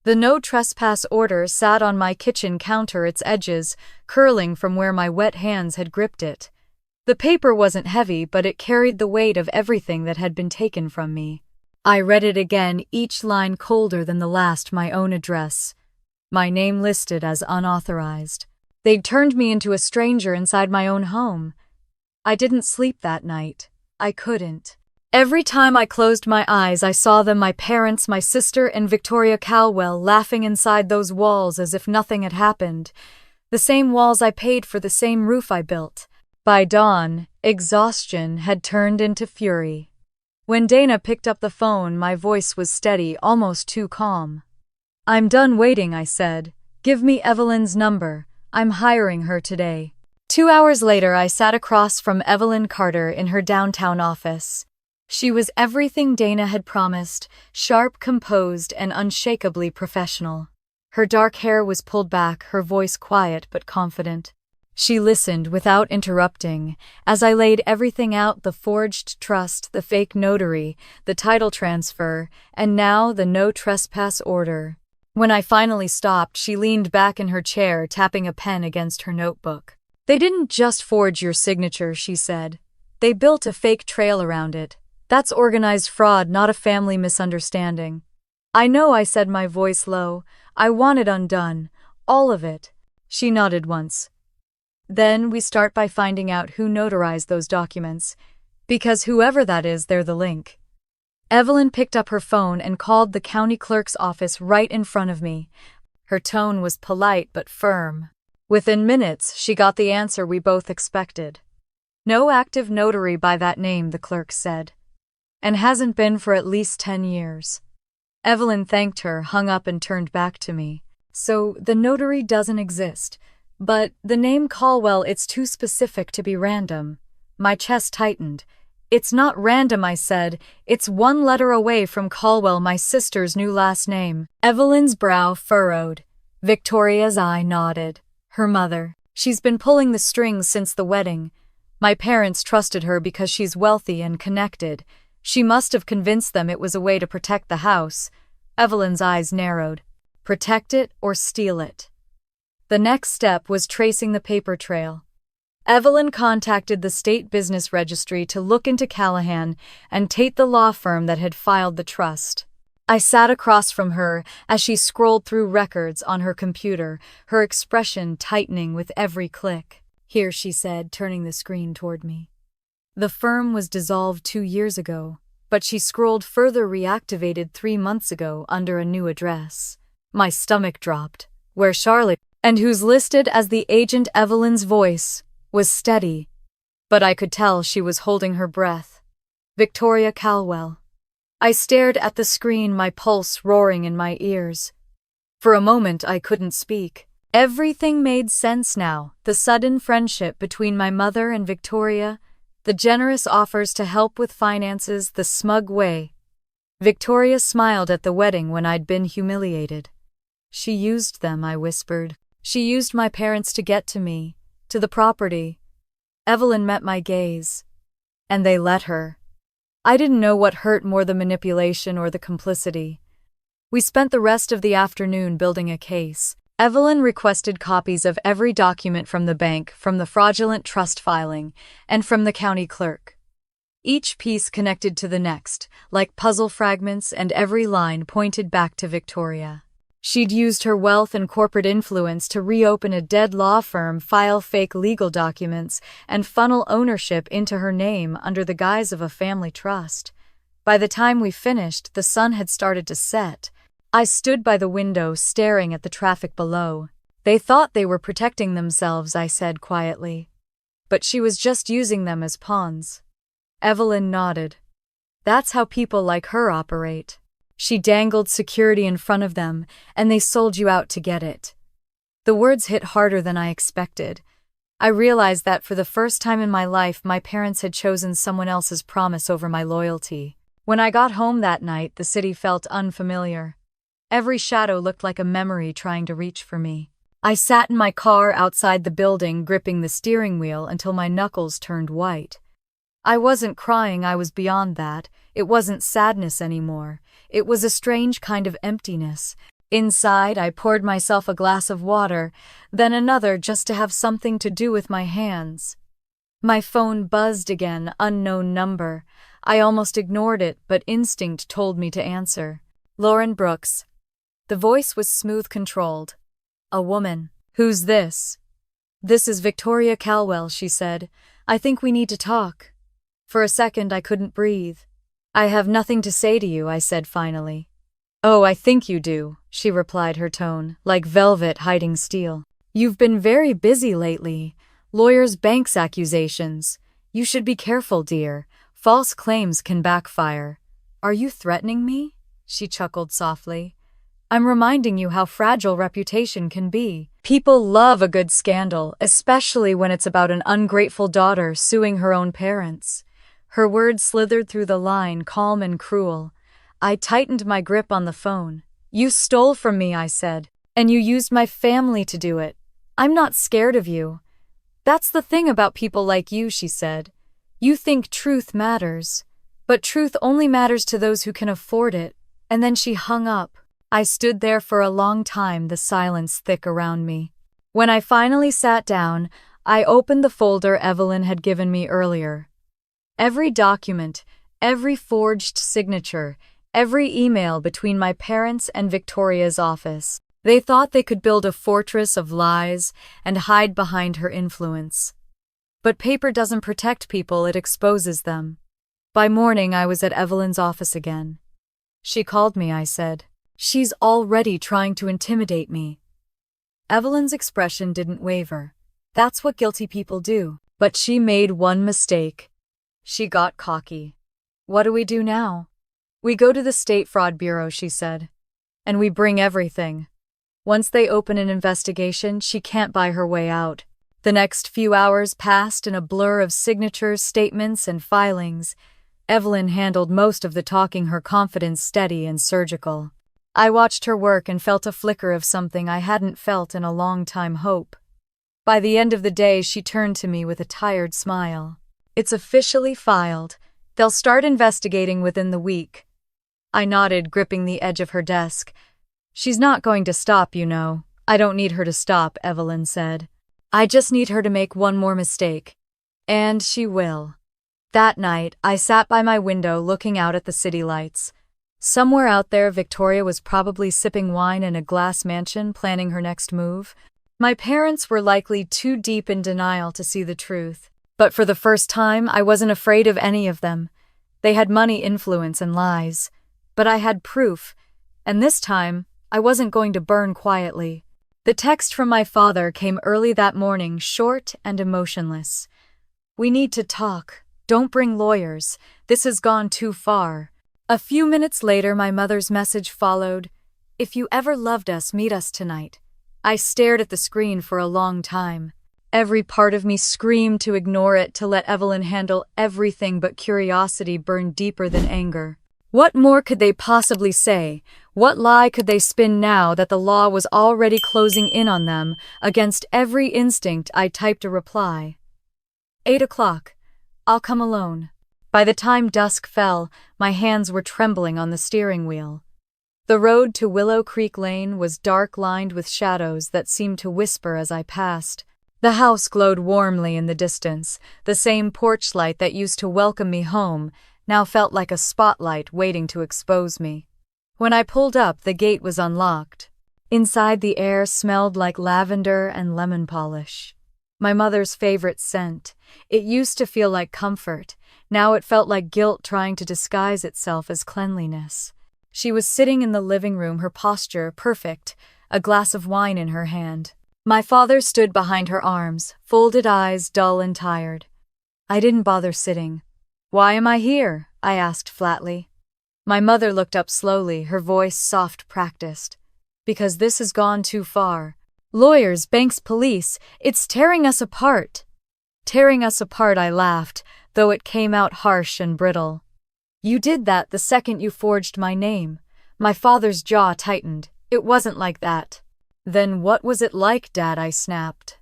The no trespass order sat on my kitchen counter, its edges curling from where my wet hands had gripped it. The paper wasn't heavy, but it carried the weight of everything that had been taken from me. I read it again, each line colder than the last, my own address. My name listed as unauthorized. They'd turned me into a stranger inside my own home. I didn't sleep that night. I couldn't. Every time I closed my eyes, I saw them, my parents, my sister, and Victoria Calwell, laughing inside those walls as if nothing had happened. The same walls I paid for, the same roof I built. By dawn, exhaustion had turned into fury. When Dana picked up the phone, my voice was steady, almost too calm. "I'm done waiting," I said. "Give me Evelyn's number. I'm hiring her today." 2 hours later, I sat across from Evelyn Carter in her downtown office. She was everything Dana had promised, sharp, composed, and unshakably professional. Her dark hair was pulled back, her voice quiet but confident. She listened without interrupting as I laid everything out: the forged trust, the fake notary, the title transfer, and now the no trespass order. When I finally stopped, she leaned back in her chair, tapping a pen against her notebook. "They didn't just forge your signature," she said. "They built a fake trail around it. That's organized fraud, not a family misunderstanding." "I know," I said, my voice low. "I want it undone. All of it." She nodded once. "Then we start by finding out who notarized those documents. Because whoever that is, they're the link." Evelyn picked up her phone and called the county clerk's office right in front of me. Her tone was polite but firm. Within minutes, she got the answer we both expected. "No active notary by that name," the clerk said. "And hasn't been for at least 10 years. Evelyn thanked her, hung up, and turned back to me. "So the notary doesn't exist. But the name Caldwell, it's too specific to be random." My chest tightened. "It's not random," I said. "It's one letter away from Caldwell, my sister's new last name." Evelyn's brow furrowed. Victoria's eye nodded. "Her mother. She's been pulling the strings since the wedding. My parents trusted her because she's wealthy and connected. She must have convinced them it was a way to protect the house." Evelyn's eyes narrowed. Protect it or steal it? The next step was tracing the paper trail. Evelyn contacted the state business registry to look into Callahan and Tate, the law firm that had filed the trust. I sat across from her as she scrolled through records on her computer, her expression tightening with every click. "Here," she said, turning the screen toward me. "The firm was dissolved 2 years ago, but she scrolled further, reactivated 3 months ago under a new address." My stomach dropped. "Where Charlotte? And who's listed as the agent?" Evelyn's voice was steady, but I could tell she was holding her breath. Victoria Calwell. I stared at the screen, my pulse roaring in my ears. For a moment I couldn't speak. Everything made sense now, the sudden friendship between my mother and Victoria, the generous offers to help with finances, the smug way. Victoria smiled at the wedding when I'd been humiliated. She used them, I whispered. She used my parents to get to me, to the property. Evelyn met my gaze. And they let her. I didn't know what hurt more, the manipulation or the complicity. We spent the rest of the afternoon building a case. Evelyn requested copies of every document from the bank, from the fraudulent trust filing, and from the county clerk. Each piece connected to the next, like puzzle fragments, and every line pointed back to Victoria. She'd used her wealth and corporate influence to reopen a dead law firm, file fake legal documents, and funnel ownership into her name under the guise of a family trust. By the time we finished, the sun had started to set. I stood by the window, staring at the traffic below. They thought they were protecting themselves, I said quietly. But she was just using them as pawns. Evelyn nodded. That's how people like her operate. She dangled security in front of them, and they sold you out to get it. The words hit harder than I expected. I realized that for the first time in my life, my parents had chosen someone else's promise over my loyalty. When I got home that night, the city felt unfamiliar. Every shadow looked like a memory trying to reach for me. I sat in my car outside the building, gripping the steering wheel until my knuckles turned white. I wasn't crying, I was beyond that. It wasn't sadness anymore. It was a strange kind of emptiness. Inside, I poured myself a glass of water, then another just to have something to do with my hands. My phone buzzed again, unknown number. I almost ignored it, but instinct told me to answer. Lauren Brooks. The voice was smooth, controlled. A woman. Who's this? This is Victoria Calwell, she said. I think we need to talk. For a second, I couldn't breathe. I have nothing to say to you, I said finally. Oh, I think you do, she replied, her tone like velvet hiding steel. You've been very busy lately. Lawyers, banks, accusations. You should be careful, dear. False claims can backfire. Are you threatening me? She chuckled softly. I'm reminding you how fragile reputation can be. People love a good scandal, especially when it's about an ungrateful daughter suing her own parents. Her words slithered through the line, calm and cruel. I tightened my grip on the phone. You stole from me, I said, and you used my family to do it. I'm not scared of you. That's the thing about people like you, she said. You think truth matters, but truth only matters to those who can afford it. And then she hung up. I stood there for a long time, the silence thick around me. When I finally sat down, I opened the folder Evelyn had given me earlier. Every document, every forged signature, every email between my parents and Victoria's office. They thought they could build a fortress of lies and hide behind her influence. But paper doesn't protect people, it exposes them. By morning, I was at Evelyn's office again. She called me, I said. She's already trying to intimidate me. Evelyn's expression didn't waver. That's what guilty people do. But she made one mistake. She got cocky. What do we do now? We go to the State Fraud Bureau, she said. And we bring everything. Once they open an investigation, she can't buy her way out. The next few hours passed in a blur of signatures, statements, and filings. Evelyn handled most of the talking, her confidence steady and surgical. I watched her work and felt a flicker of something I hadn't felt in a long time, hope. By the end of the day, she turned to me with a tired smile. It's officially filed. They'll start investigating within the week. I nodded, gripping the edge of her desk. She's not going to stop, you know. I don't need her to stop, Evelyn said. I just need her to make one more mistake. And she will. That night, I sat by my window looking out at the city lights. Somewhere out there, Victoria was probably sipping wine in a glass mansion, planning her next move. My parents were likely too deep in denial to see the truth. But for the first time, I wasn't afraid of any of them. They had money, influence, and lies. But I had proof, and this time, I wasn't going to burn quietly. The text from my father came early that morning, short and emotionless. "We need to talk. Don't bring lawyers. This has gone too far." A few minutes later, my mother's message followed. "If you ever loved us, meet us tonight." I stared at the screen for a long time. Every part of me screamed to ignore it, to let Evelyn handle everything, but curiosity burned deeper than anger. What more could they possibly say? What lie could they spin now that the law was already closing in on them? Against every instinct, I typed a reply. 8 o'clock. I'll come alone. By the time dusk fell, my hands were trembling on the steering wheel. The road to Willow Creek Lane was dark, lined with shadows that seemed to whisper as I passed. The house glowed warmly in the distance. The same porch light that used to welcome me home now felt like a spotlight waiting to expose me. When I pulled up, the gate was unlocked. Inside, the air smelled like lavender and lemon polish. My mother's favorite scent. It used to feel like comfort. Now it felt like guilt trying to disguise itself as cleanliness. She was sitting in the living room, her posture perfect, a glass of wine in her hand. My father stood behind her arms, folded eyes, dull and tired. I didn't bother sitting. "Why am I here?" I asked flatly. My mother looked up slowly, her voice soft, practiced. "Because this has gone too far. Lawyers, banks, police, it's tearing us apart." "Tearing us apart," I laughed, though it came out harsh and brittle. "You did that the second you forged my name." My father's jaw tightened. "It wasn't like that." "Then what was it like, Dad?" I snapped.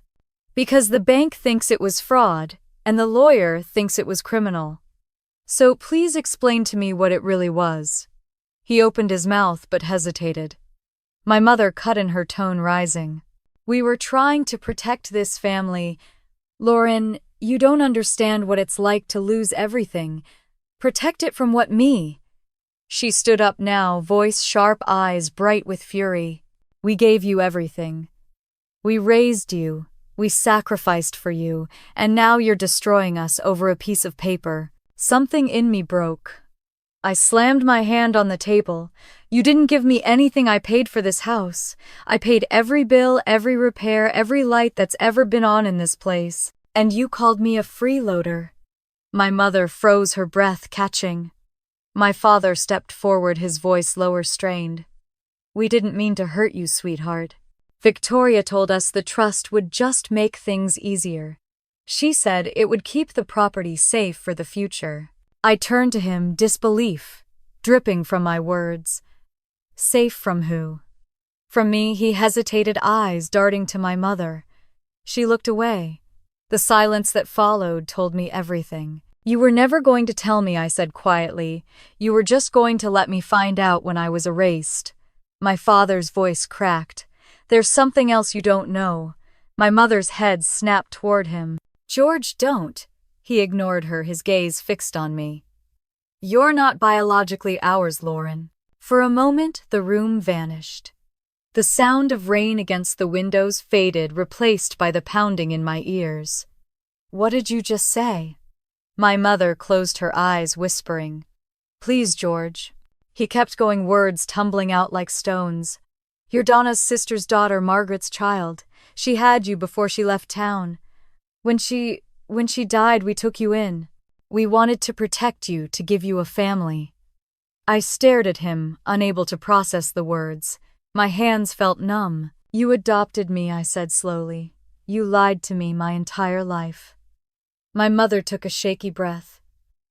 "Because the bank thinks it was fraud, and the lawyer thinks it was criminal. So please explain to me what it really was." He opened his mouth but hesitated. My mother cut in, her tone rising. "We were trying to protect this family. Lauren, you don't understand what it's like to lose everything. Protect it from what, me?" She stood up now, voice sharp, eyes bright with fury. "We gave you everything. We raised you. We sacrificed for you, and now you're destroying us over a piece of paper." Something in me broke. I slammed my hand on the table. "You didn't give me anything. I paid for this house. I paid every bill, every repair, every light that's ever been on in this place. And you called me a freeloader." My mother froze, her breath catching. My father stepped forward, his voice lower, strained. "We didn't mean to hurt you, sweetheart. Victoria told us the trust would just make things easier. She said it would keep the property safe for the future." I turned to him, disbelief dripping from my words. "Safe from who?" "From me." He hesitated, eyes darting to my mother. She looked away. The silence that followed told me everything. "You were never going to tell me," I said quietly. "You were just going to let me find out when I was erased." My father's voice cracked. "There's something else you don't know." My mother's head snapped toward him. "George, don't." He ignored her, his gaze fixed on me. "You're not biologically ours, Lauren." For a moment, the room vanished. The sound of rain against the windows faded, replaced by the pounding in my ears. "What did you just say?" My mother closed her eyes, whispering. "Please, George." He kept going, words tumbling out like stones. "You're Donna's sister's daughter, Margaret's child. She had you before she left town. When she died, we took you in. We wanted to protect you, to give you a family." I stared at him, unable to process the words. My hands felt numb. "You adopted me," I said slowly. "You lied to me my entire life." My mother took a shaky breath.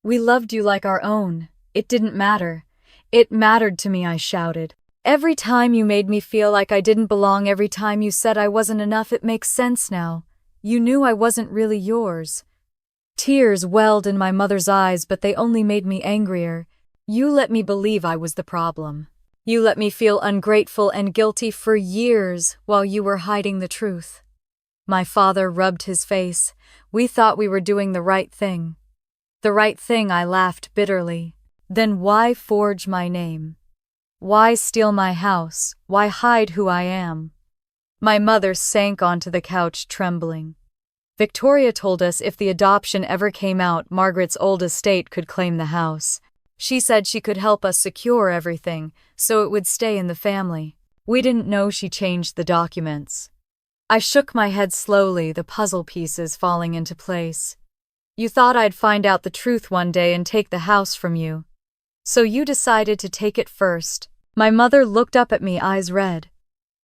"We loved you like our own. It didn't matter." "It mattered to me," I shouted. "Every time you made me feel like I didn't belong, every time you said I wasn't enough. It makes sense now. You knew I wasn't really yours." Tears welled in my mother's eyes, but they only made me angrier. "You let me believe I was the problem. You let me feel ungrateful and guilty for years while you were hiding the truth." My father rubbed his face. "We thought we were doing the right thing." "The right thing," I laughed bitterly. "Then why forge my name? Why steal my house? Why hide who I am?" My mother sank onto the couch, trembling. "Victoria told us if the adoption ever came out, Margaret's old estate could claim the house. She said she could help us secure everything, so it would stay in the family." We didn't know she changed the documents. I shook my head slowly, the puzzle pieces falling into place. You thought I'd find out the truth one day and take the house from you. So you decided to take it first. My mother looked up at me, eyes red.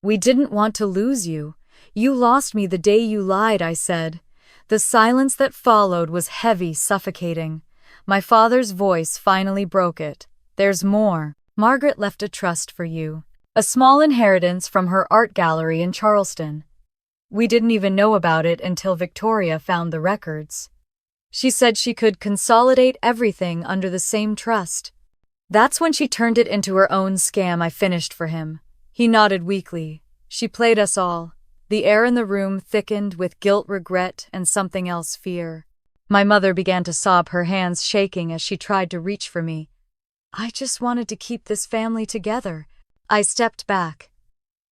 We didn't want to lose you. You lost me the day you lied, I said. The silence that followed was heavy, suffocating. My father's voice finally broke it. There's more. Margaret left a trust for you. A small inheritance from her art gallery in Charleston. We didn't even know about it until Victoria found the records. She said she could consolidate everything under the same trust. That's when she turned it into her own scam. I finished for him. He nodded weakly. She played us all. The air in the room thickened with guilt, regret, and something else, fear. My mother began to sob, her hands shaking as she tried to reach for me. I just wanted to keep this family together. I stepped back.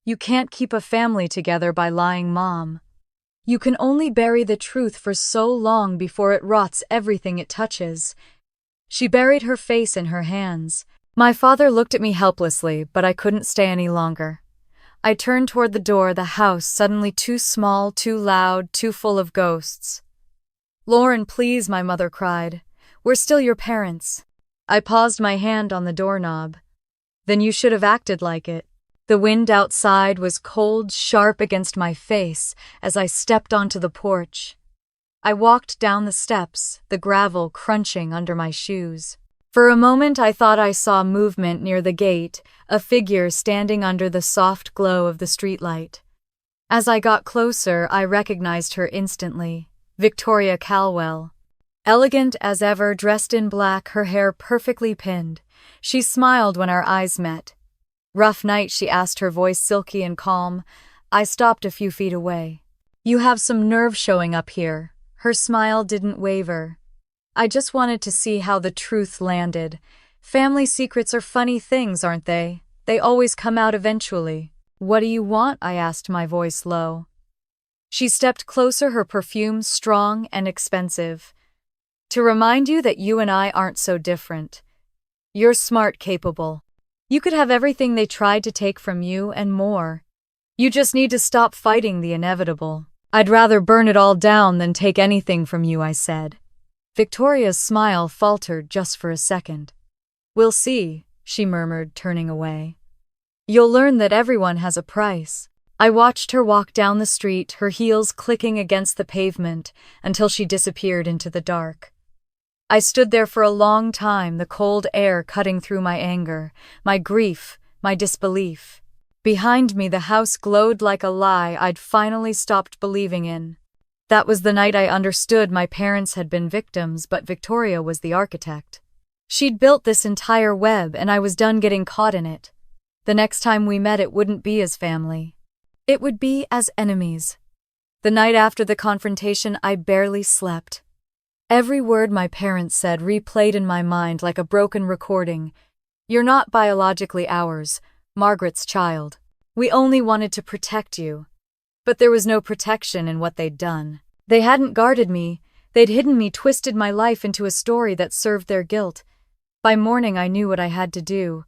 You can't keep a family together by lying, Mom. You can only bury the truth for so long before it rots everything it touches. She buried her face in her hands. My father looked at me helplessly, but I couldn't stay any longer. I turned toward the door, the house suddenly too small, too loud, too full of ghosts. Lauren, please, my mother cried. We're still your parents. I paused, my hand on the doorknob. Then you should have acted like it. The wind outside was cold, sharp against my face as I stepped onto the porch. I walked down the steps, the gravel crunching under my shoes. For a moment I thought I saw movement near the gate, a figure standing under the soft glow of the streetlight. As I got closer, I recognized her instantly. Victoria Calwell. Elegant as ever, dressed in black, her hair perfectly pinned. She smiled when our eyes met. Rough night, she asked, her voice silky and calm. I stopped a few feet away. You have some nerve showing up here. Her smile didn't waver. I just wanted to see how the truth landed. Family secrets are funny things, aren't they? They always come out eventually. What do you want? I asked, my voice low. She stepped closer, her perfume strong and expensive. To remind you that you and I aren't so different. You're smart, capable. You could have everything they tried to take from you and more. You just need to stop fighting the inevitable. I'd rather burn it all down than take anything from you, I said. Victoria's smile faltered just for a second. We'll see, she murmured, turning away. You'll learn that everyone has a price. I watched her walk down the street, her heels clicking against the pavement, until she disappeared into the dark. I stood there for a long time, the cold air cutting through my anger, my grief, my disbelief. Behind me, the house glowed like a lie I'd finally stopped believing in. That was the night I understood my parents had been victims, but Victoria was the architect. She'd built this entire web, and I was done getting caught in it. The next time we met, it wouldn't be as family. It would be as enemies. The night after the confrontation, I barely slept. Every word my parents said replayed in my mind like a broken recording. You're not biologically ours, Margaret's child. We only wanted to protect you. But there was no protection in what they'd done. They hadn't guarded me. They'd hidden me, twisted my life into a story that served their guilt. By morning, I knew what I had to do.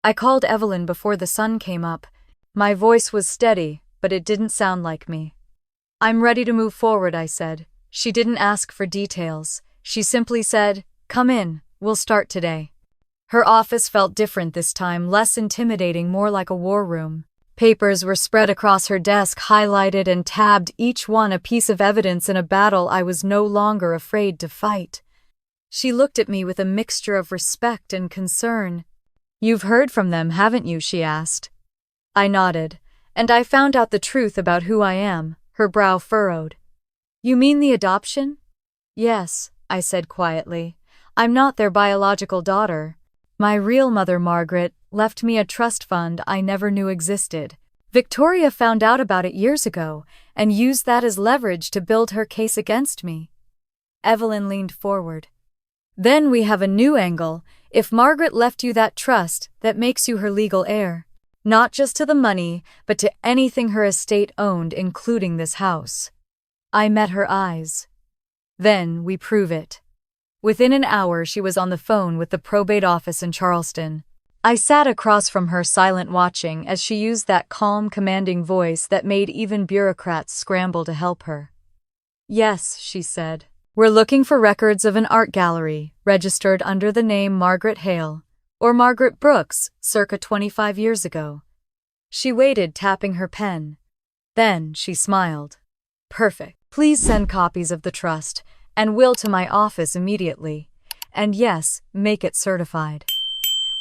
I called Evelyn before the sun came up. My voice was steady, but it didn't sound like me. I'm ready to move forward, I said. She didn't ask for details. She simply said, come in, we'll start today. Her office felt different this time, less intimidating, more like a war room. Papers were spread across her desk, highlighted and tabbed, each one a piece of evidence in a battle I was no longer afraid to fight. She looked at me with a mixture of respect and concern. You've heard from them, haven't you? She asked. I nodded, and I found out the truth about who I am. Her brow furrowed. You mean the adoption? Yes, I said quietly. I'm not their biological daughter. My real mother, Margaret, left me a trust fund I never knew existed. Victoria found out about it years ago and used that as leverage to build her case against me. Evelyn leaned forward. Then we have a new angle. If Margaret left you that trust, that makes you her legal heir. Not just to the money, but to anything her estate owned, including this house. I met her eyes. Then we prove it. Within an hour, she was on the phone with the probate office in Charleston. I sat across from her, silent, watching as she used that calm, commanding voice that made even bureaucrats scramble to help her. "Yes," she said. "We're looking for records of an art gallery registered under the name Margaret Hale, or Margaret Brooks, circa 25 years ago." She waited, tapping her pen. Then she smiled. "Perfect. Please send copies of the trust and will to my office immediately. And yes, make it certified."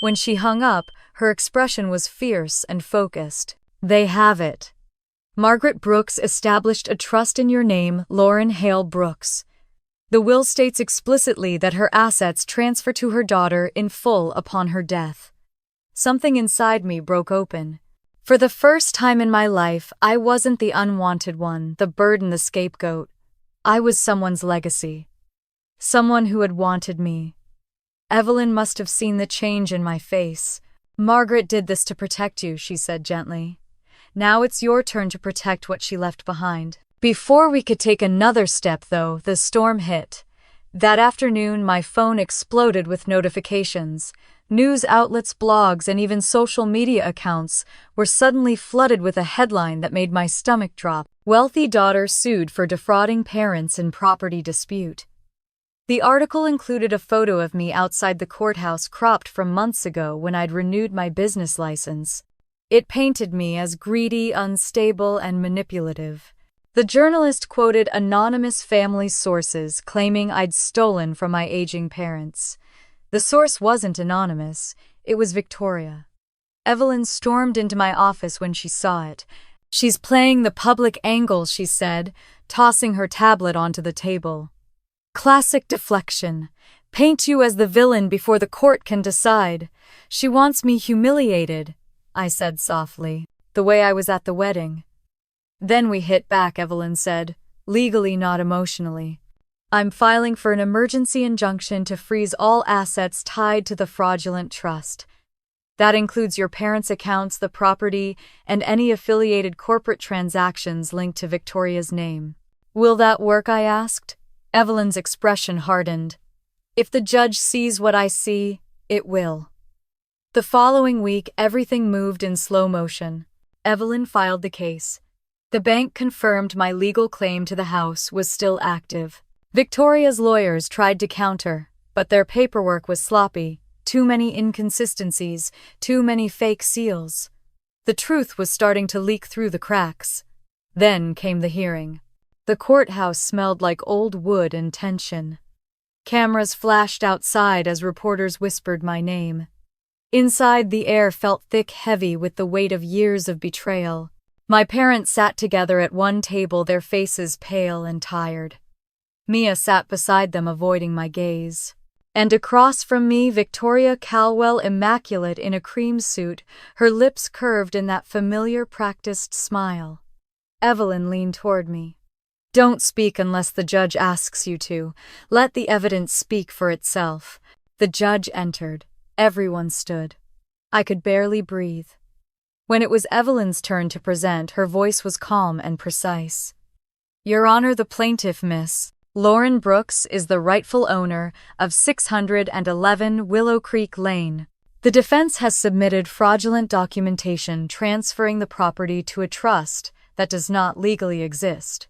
When she hung up, her expression was fierce and focused. "They have it. Margaret Brooks established a trust in your name, Lauren Hale Brooks. The will states explicitly that her assets transfer to her daughter in full upon her death." Something inside me broke open. For the first time in my life, I wasn't the unwanted one, the burden, the scapegoat. I was someone's legacy. Someone who had wanted me. Evelyn must have seen the change in my face. "Margaret did this to protect you," she said gently. "Now it's your turn to protect what she left behind." Before we could take another step, though, the storm hit. That afternoon, my phone exploded with notifications. News outlets, blogs, and even social media accounts were suddenly flooded with a headline that made my stomach drop. "Wealthy daughter sued for defrauding parents in property dispute." The article included a photo of me outside the courthouse, cropped from months ago when I'd renewed my business license. It painted me as greedy, unstable, and manipulative. The journalist quoted anonymous family sources claiming I'd stolen from my aging parents. The source wasn't anonymous, it was Victoria. Evelyn stormed into my office when she saw it. "She's playing the public angle," she said, tossing her tablet onto the table. "Classic deflection. Paint you as the villain before the court can decide. She wants me humiliated," I said softly, "the way I was at the wedding." "Then we hit back," Evelyn said, "legally, not emotionally. I'm filing for an emergency injunction to freeze all assets tied to the fraudulent trust. That includes your parents' accounts, the property, and any affiliated corporate transactions linked to Victoria's name." "Will that work?" I asked. Evelyn's expression hardened. "If the judge sees what I see, it will." The following week, everything moved in slow motion. Evelyn filed the case. The bank confirmed my legal claim to the house was still active. Victoria's lawyers tried to counter, but their paperwork was sloppy. Too many inconsistencies, too many fake seals. The truth was starting to leak through the cracks. Then came the hearing. The courthouse smelled like old wood and tension. Cameras flashed outside as reporters whispered my name. Inside, the air felt thick, heavy with the weight of years of betrayal. My parents sat together at one table, their faces pale and tired. Mia sat beside them, avoiding my gaze. And across from me, Victoria Calwell, immaculate in a cream suit, her lips curved in that familiar, practiced smile. Evelyn leaned toward me. "Don't speak unless the judge asks you to. Let the evidence speak for itself." The judge entered. Everyone stood. I could barely breathe. When it was Evelyn's turn to present, her voice was calm and precise. "Your Honor, the plaintiff, Miss Lauren Brooks, is the rightful owner of 611 Willow Creek Lane. The defense has submitted fraudulent documentation transferring the property to a trust that does not legally exist.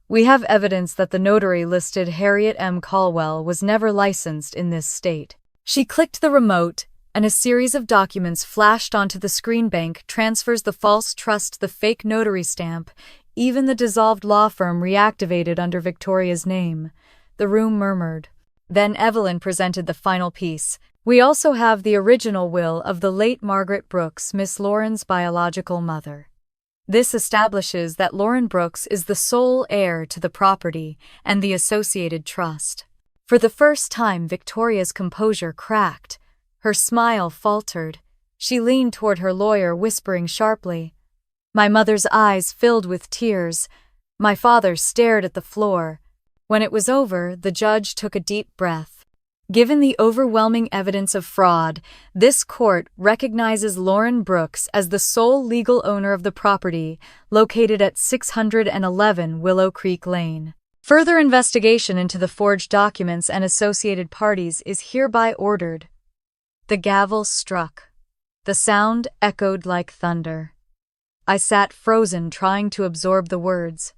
We have evidence that the notary listed Harriet M. Calwell was never licensed in this state." She clicked the remote, and a series of documents flashed onto the screen. Bank transfers, the false trust, the fake notary stamp, even the dissolved law firm reactivated under Victoria's name. The room murmured. Then Evelyn presented the final piece. "We also have the original will of the late Margaret Brooks, Miss Lauren's biological mother. This establishes that Lauren Brooks is the sole heir to the property and the associated trust." For the first time, Victoria's composure cracked. Her smile faltered. She leaned toward her lawyer, whispering sharply. My mother's eyes filled with tears. My father stared at the floor. When it was over, the judge took a deep breath. Given the overwhelming evidence of fraud, this court recognizes Lauren Brooks as the sole legal owner of the property located at 611 Willow Creek Lane. Further investigation into the forged documents and associated parties is hereby ordered. The gavel struck. The sound echoed like thunder. I sat frozen, trying to absorb the words.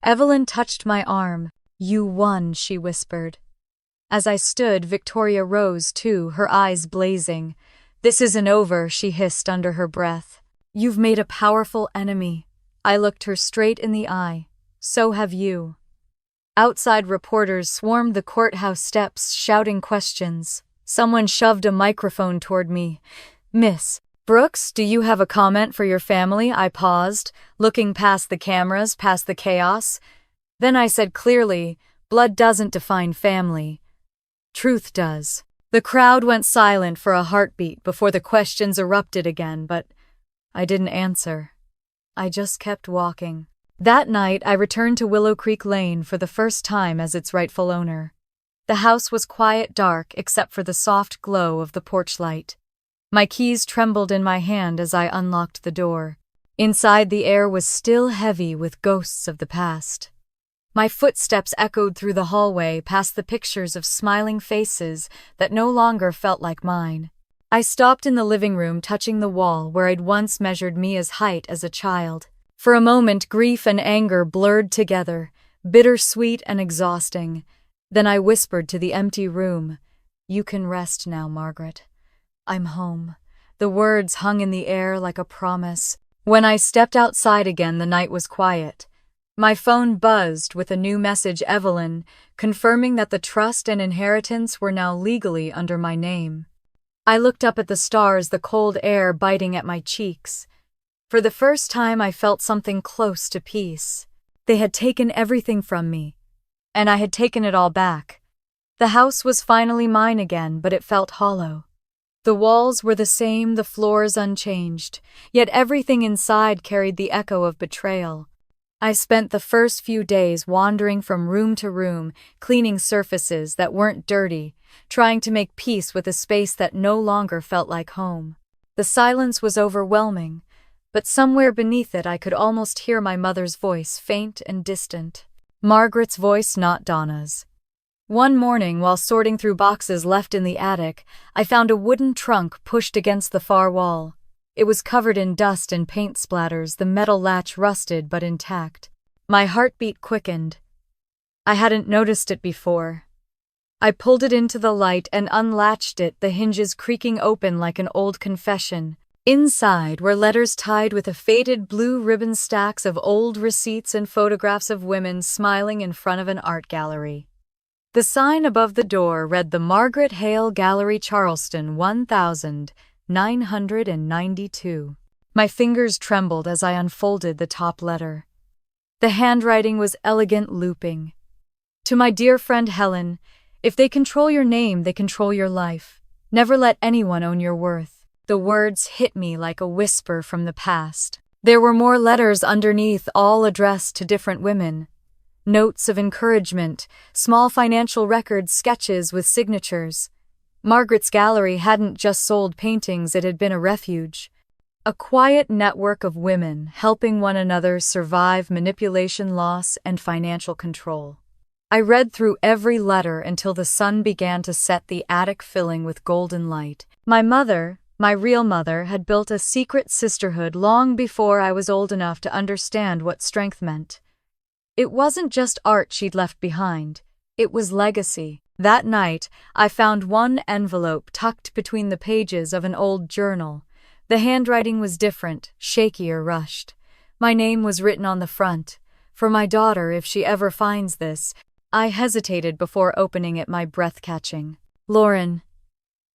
Evelyn touched my arm. "You won," she whispered. As I stood, Victoria rose too, her eyes blazing. "This isn't over," she hissed under her breath. "You've made a powerful enemy." I looked her straight in the eye. "So have you." Outside, reporters swarmed the courthouse steps, shouting questions. Someone shoved a microphone toward me. "Miss Brooks, do you have a comment for your family?" I paused, looking past the cameras, past the chaos. Then I said clearly, "Blood doesn't define family. Truth does." The crowd went silent for a heartbeat before the questions erupted again, but I didn't answer. I just kept walking. That night, I returned to Willow Creek Lane for the first time as its rightful owner. The house was quiet, dark, except for the soft glow of the porch light. My keys trembled in my hand as I unlocked the door. Inside, the air was still heavy with ghosts of the past. My footsteps echoed through the hallway, past the pictures of smiling faces that no longer felt like mine. I stopped in the living room, touching the wall where I'd once measured Mia's height as a child. For a moment, grief and anger blurred together, bittersweet and exhausting. Then I whispered to the empty room, "You can rest now, Margaret. I'm home." The words hung in the air like a promise. When I stepped outside again, the night was quiet. My phone buzzed with a new message, Evelyn, confirming that the trust and inheritance were now legally under my name. I looked up at the stars, the cold air biting at my cheeks. For the first time, I felt something close to peace. They had taken everything from me, and I had taken it all back. The house was finally mine again, but it felt hollow. The walls were the same, the floors unchanged, yet everything inside carried the echo of betrayal. I spent the first few days wandering from room to room, cleaning surfaces that weren't dirty, trying to make peace with a space that no longer felt like home. The silence was overwhelming, but somewhere beneath it I could almost hear my mother's voice, faint and distant. Margaret's voice, not Donna's. One morning, while sorting through boxes left in the attic, I found a wooden trunk pushed against the far wall. It was covered in dust and paint splatters, the metal latch rusted but intact. My heartbeat quickened. I hadn't noticed it before. I pulled it into the light and unlatched it, the hinges creaking open like an old confession. Inside were letters tied with a faded blue ribbon, stacks of old receipts and photographs of women smiling in front of an art gallery. The sign above the door read the Margaret Hale Gallery, Charleston, 1992. My fingers trembled as I unfolded the top letter. The handwriting was elegant, looping. "To my dear friend Helen, if they control your name, they control your life. Never let anyone own your worth." The words hit me like a whisper from the past. There were more letters underneath, all addressed to different women. Notes of encouragement, small financial records, sketches with signatures. Margaret's gallery hadn't just sold paintings, it had been a refuge. A quiet network of women helping one another survive manipulation, loss, and financial control. I read through every letter until the sun began to set, the attic filling with golden light. My mother, my real mother, had built a secret sisterhood long before I was old enough to understand what strength meant. It wasn't just art she'd left behind, it was legacy. That night, I found one envelope tucked between the pages of an old journal. The handwriting was different, shakier, rushed. My name was written on the front. "For my daughter, if she ever finds this." I hesitated before opening it, my breath catching. "Lauren,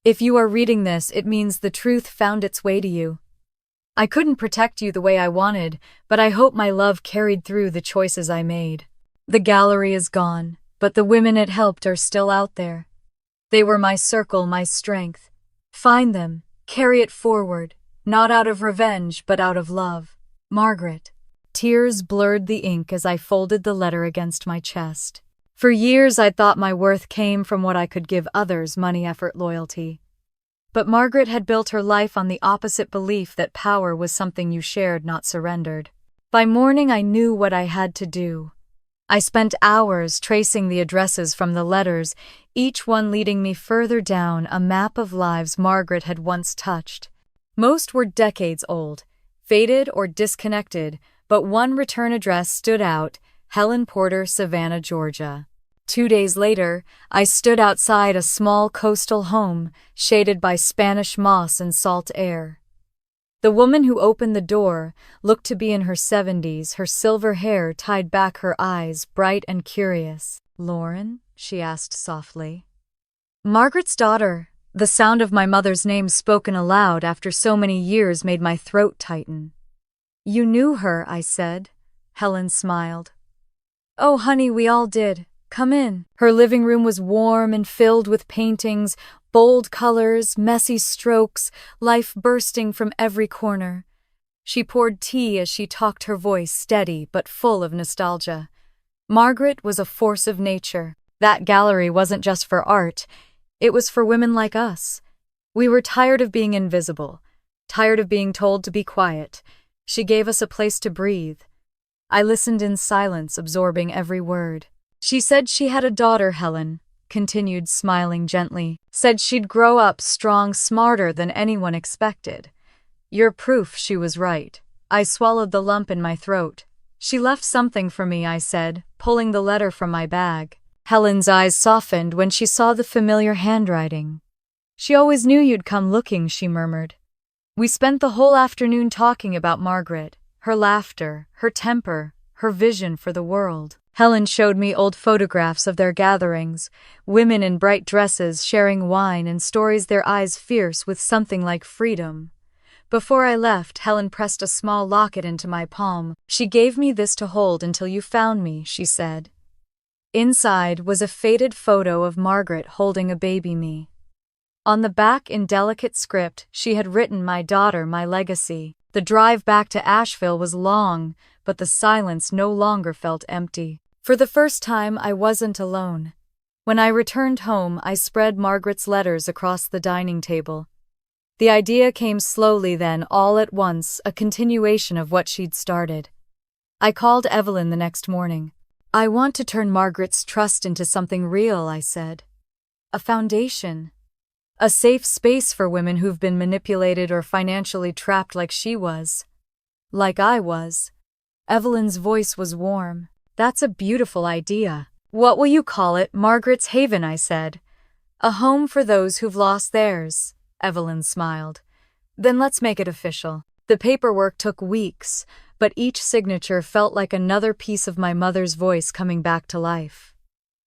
if you are reading this, it means the truth found its way to you. I couldn't protect you the way I wanted, but I hope my love carried through the choices I made. The gallery is gone, but the women it helped are still out there. They were my circle, my strength. Find them, carry it forward, not out of revenge, but out of love. Margaret." Tears blurred the ink as I folded the letter against my chest. For years I'd thought my worth came from what I could give others, money, effort, loyalty. But Margaret had built her life on the opposite belief that power was something you shared, not surrendered. By morning I knew what I had to do. I spent hours tracing the addresses from the letters, each one leading me further down a map of lives Margaret had once touched. Most were decades old, faded or disconnected, but one return address stood out: Helen Porter, Savannah, Georgia. 2 days later, I stood outside a small coastal home, shaded by Spanish moss and salt air. The woman who opened the door looked to be in her 70s, her silver hair tied back, her eyes bright and curious. "Lauren?" she asked softly. "Margaret's daughter." The sound of my mother's name spoken aloud after so many years made my throat tighten. "You knew her," I said. Helen smiled. "Oh, honey, we all did. Come in." Her living room was warm and filled with paintings, bold colors, messy strokes, life bursting from every corner. She poured tea as she talked, her voice steady but full of nostalgia. Margaret was a force of nature. That gallery wasn't just for art. It was for women like us. We were tired of being invisible, tired of being told to be quiet. She gave us a place to breathe. I listened in silence, absorbing every word. "She said she had a daughter," Helen continued, smiling gently. "Said she'd grow up strong, smarter than anyone expected. You're proof she was right." I swallowed the lump in my throat. "She left something for me," I said, pulling the letter from my bag. Helen's eyes softened when she saw the familiar handwriting. "She always knew you'd come looking," she murmured. We spent the whole afternoon talking about Margaret, her laughter, her temper, her vision for the world. Helen showed me old photographs of their gatherings, women in bright dresses sharing wine and stories, their eyes fierce with something like freedom. Before I left, Helen pressed a small locket into my palm. "She gave me this to hold until you found me," she said. Inside was a faded photo of Margaret holding a baby me. On the back, in delicate script, she had written, "My daughter, my legacy." The drive back to Asheville was long, but the silence no longer felt empty. For the first time, I wasn't alone. When I returned home, I spread Margaret's letters across the dining table. The idea came slowly then, all at once, a continuation of what she'd started. I called Evelyn the next morning. "I want to turn Margaret's trust into something real," I said. "A foundation. A safe space for women who've been manipulated or financially trapped like she was. Like I was." Evelyn's voice was warm. "That's a beautiful idea. What will you call it?" "Margaret's Haven," I said. "A home for those who've lost theirs." Evelyn smiled. "Then let's make it official." The paperwork took weeks, but each signature felt like another piece of my mother's voice coming back to life.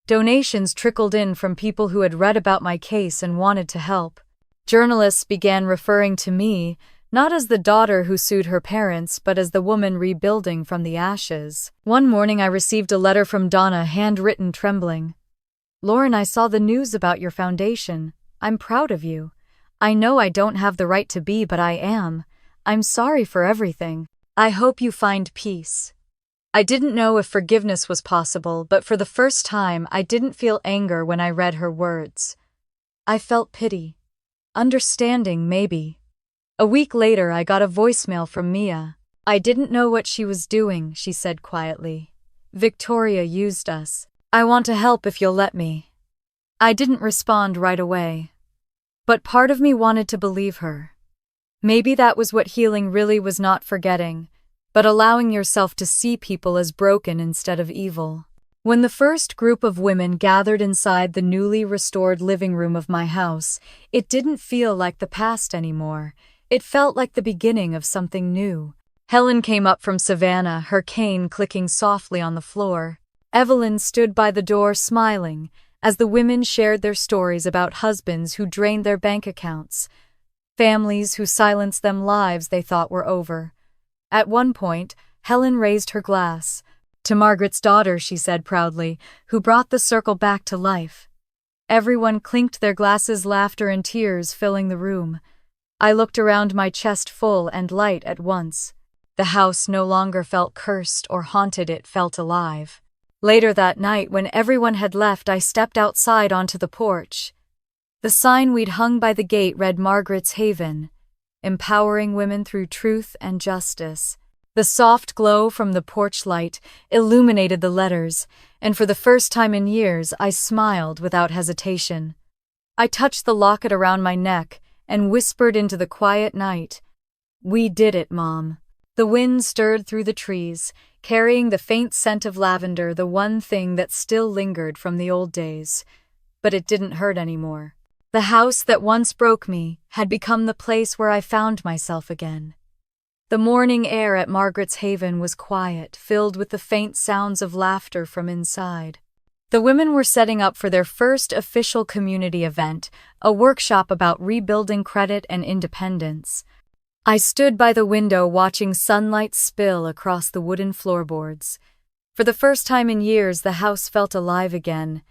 Donations trickled in from people who had read about my case and wanted to help. Journalists began referring to me, not as the daughter who sued her parents, but as the woman rebuilding from the ashes. One morning I received a letter from Donna, handwritten, trembling. "Lauren, I saw the news about your foundation. I'm proud of you. I know I don't have the right to be, but I am. I'm sorry for everything. I hope you find peace." I didn't know if forgiveness was possible, but for the first time I didn't feel anger when I read her words. I felt pity. Understanding, maybe. A week later I got a voicemail from Mia. "I didn't know what she was doing," she said quietly. "Victoria used us. I want to help if you'll let me." I didn't respond right away. But part of me wanted to believe her. Maybe that was what healing really was, not forgetting, but allowing yourself to see people as broken instead of evil. When the first group of women gathered inside the newly restored living room of my house, it didn't feel like the past anymore. It felt like the beginning of something new. Helen came up from Savannah, her cane clicking softly on the floor. Evelyn stood by the door smiling as the women shared their stories about husbands who drained their bank accounts, families who silenced them, lives they thought were over. At one point, Helen raised her glass. "To Margaret's daughter," she said proudly, "who brought the circle back to life." Everyone clinked their glasses, laughter and tears filling the room. I looked around, my chest full and light at once. The house no longer felt cursed or haunted, it felt alive. Later that night, when everyone had left, I stepped outside onto the porch. The sign we'd hung by the gate read "Margaret's Haven," empowering women through truth and justice. The soft glow from the porch light illuminated the letters, and for the first time in years, I smiled without hesitation. I touched the locket around my neck, and whispered into the quiet night, "We did it, Mom." The wind stirred through the trees, carrying the faint scent of lavender, the one thing that still lingered from the old days. But it didn't hurt anymore. The house that once broke me had become the place where I found myself again. The morning air at Margaret's Haven was quiet, filled with the faint sounds of laughter from inside. The women were setting up for their first official community event, a workshop about rebuilding credit and independence. I stood by the window watching sunlight spill across the wooden floorboards. For the first time in years, the house felt alive again.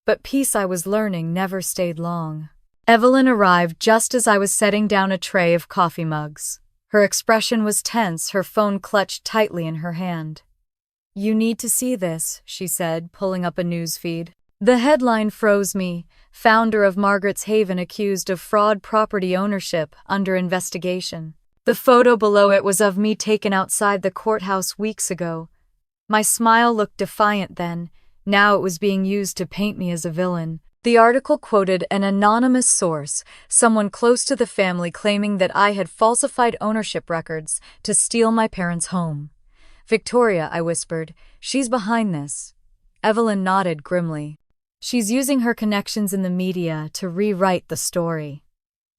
But peace, I was learning, never stayed long. Evelyn arrived just as I was setting down a tray of coffee mugs. Her expression was tense, her phone clutched tightly in her hand. "You need to see this," she said, pulling up a news feed. The headline froze me. "Founder of Margaret's Haven accused of fraud property ownership, under investigation." The photo below it was of me taken outside the courthouse weeks ago. My smile looked defiant then. Now it was being used to paint me as a villain. The article quoted an anonymous source, someone close to the family, claiming that I had falsified ownership records to steal my parents' home. "Victoria," I whispered, "she's behind this." Evelyn nodded grimly. "She's using her connections in the media to rewrite the story.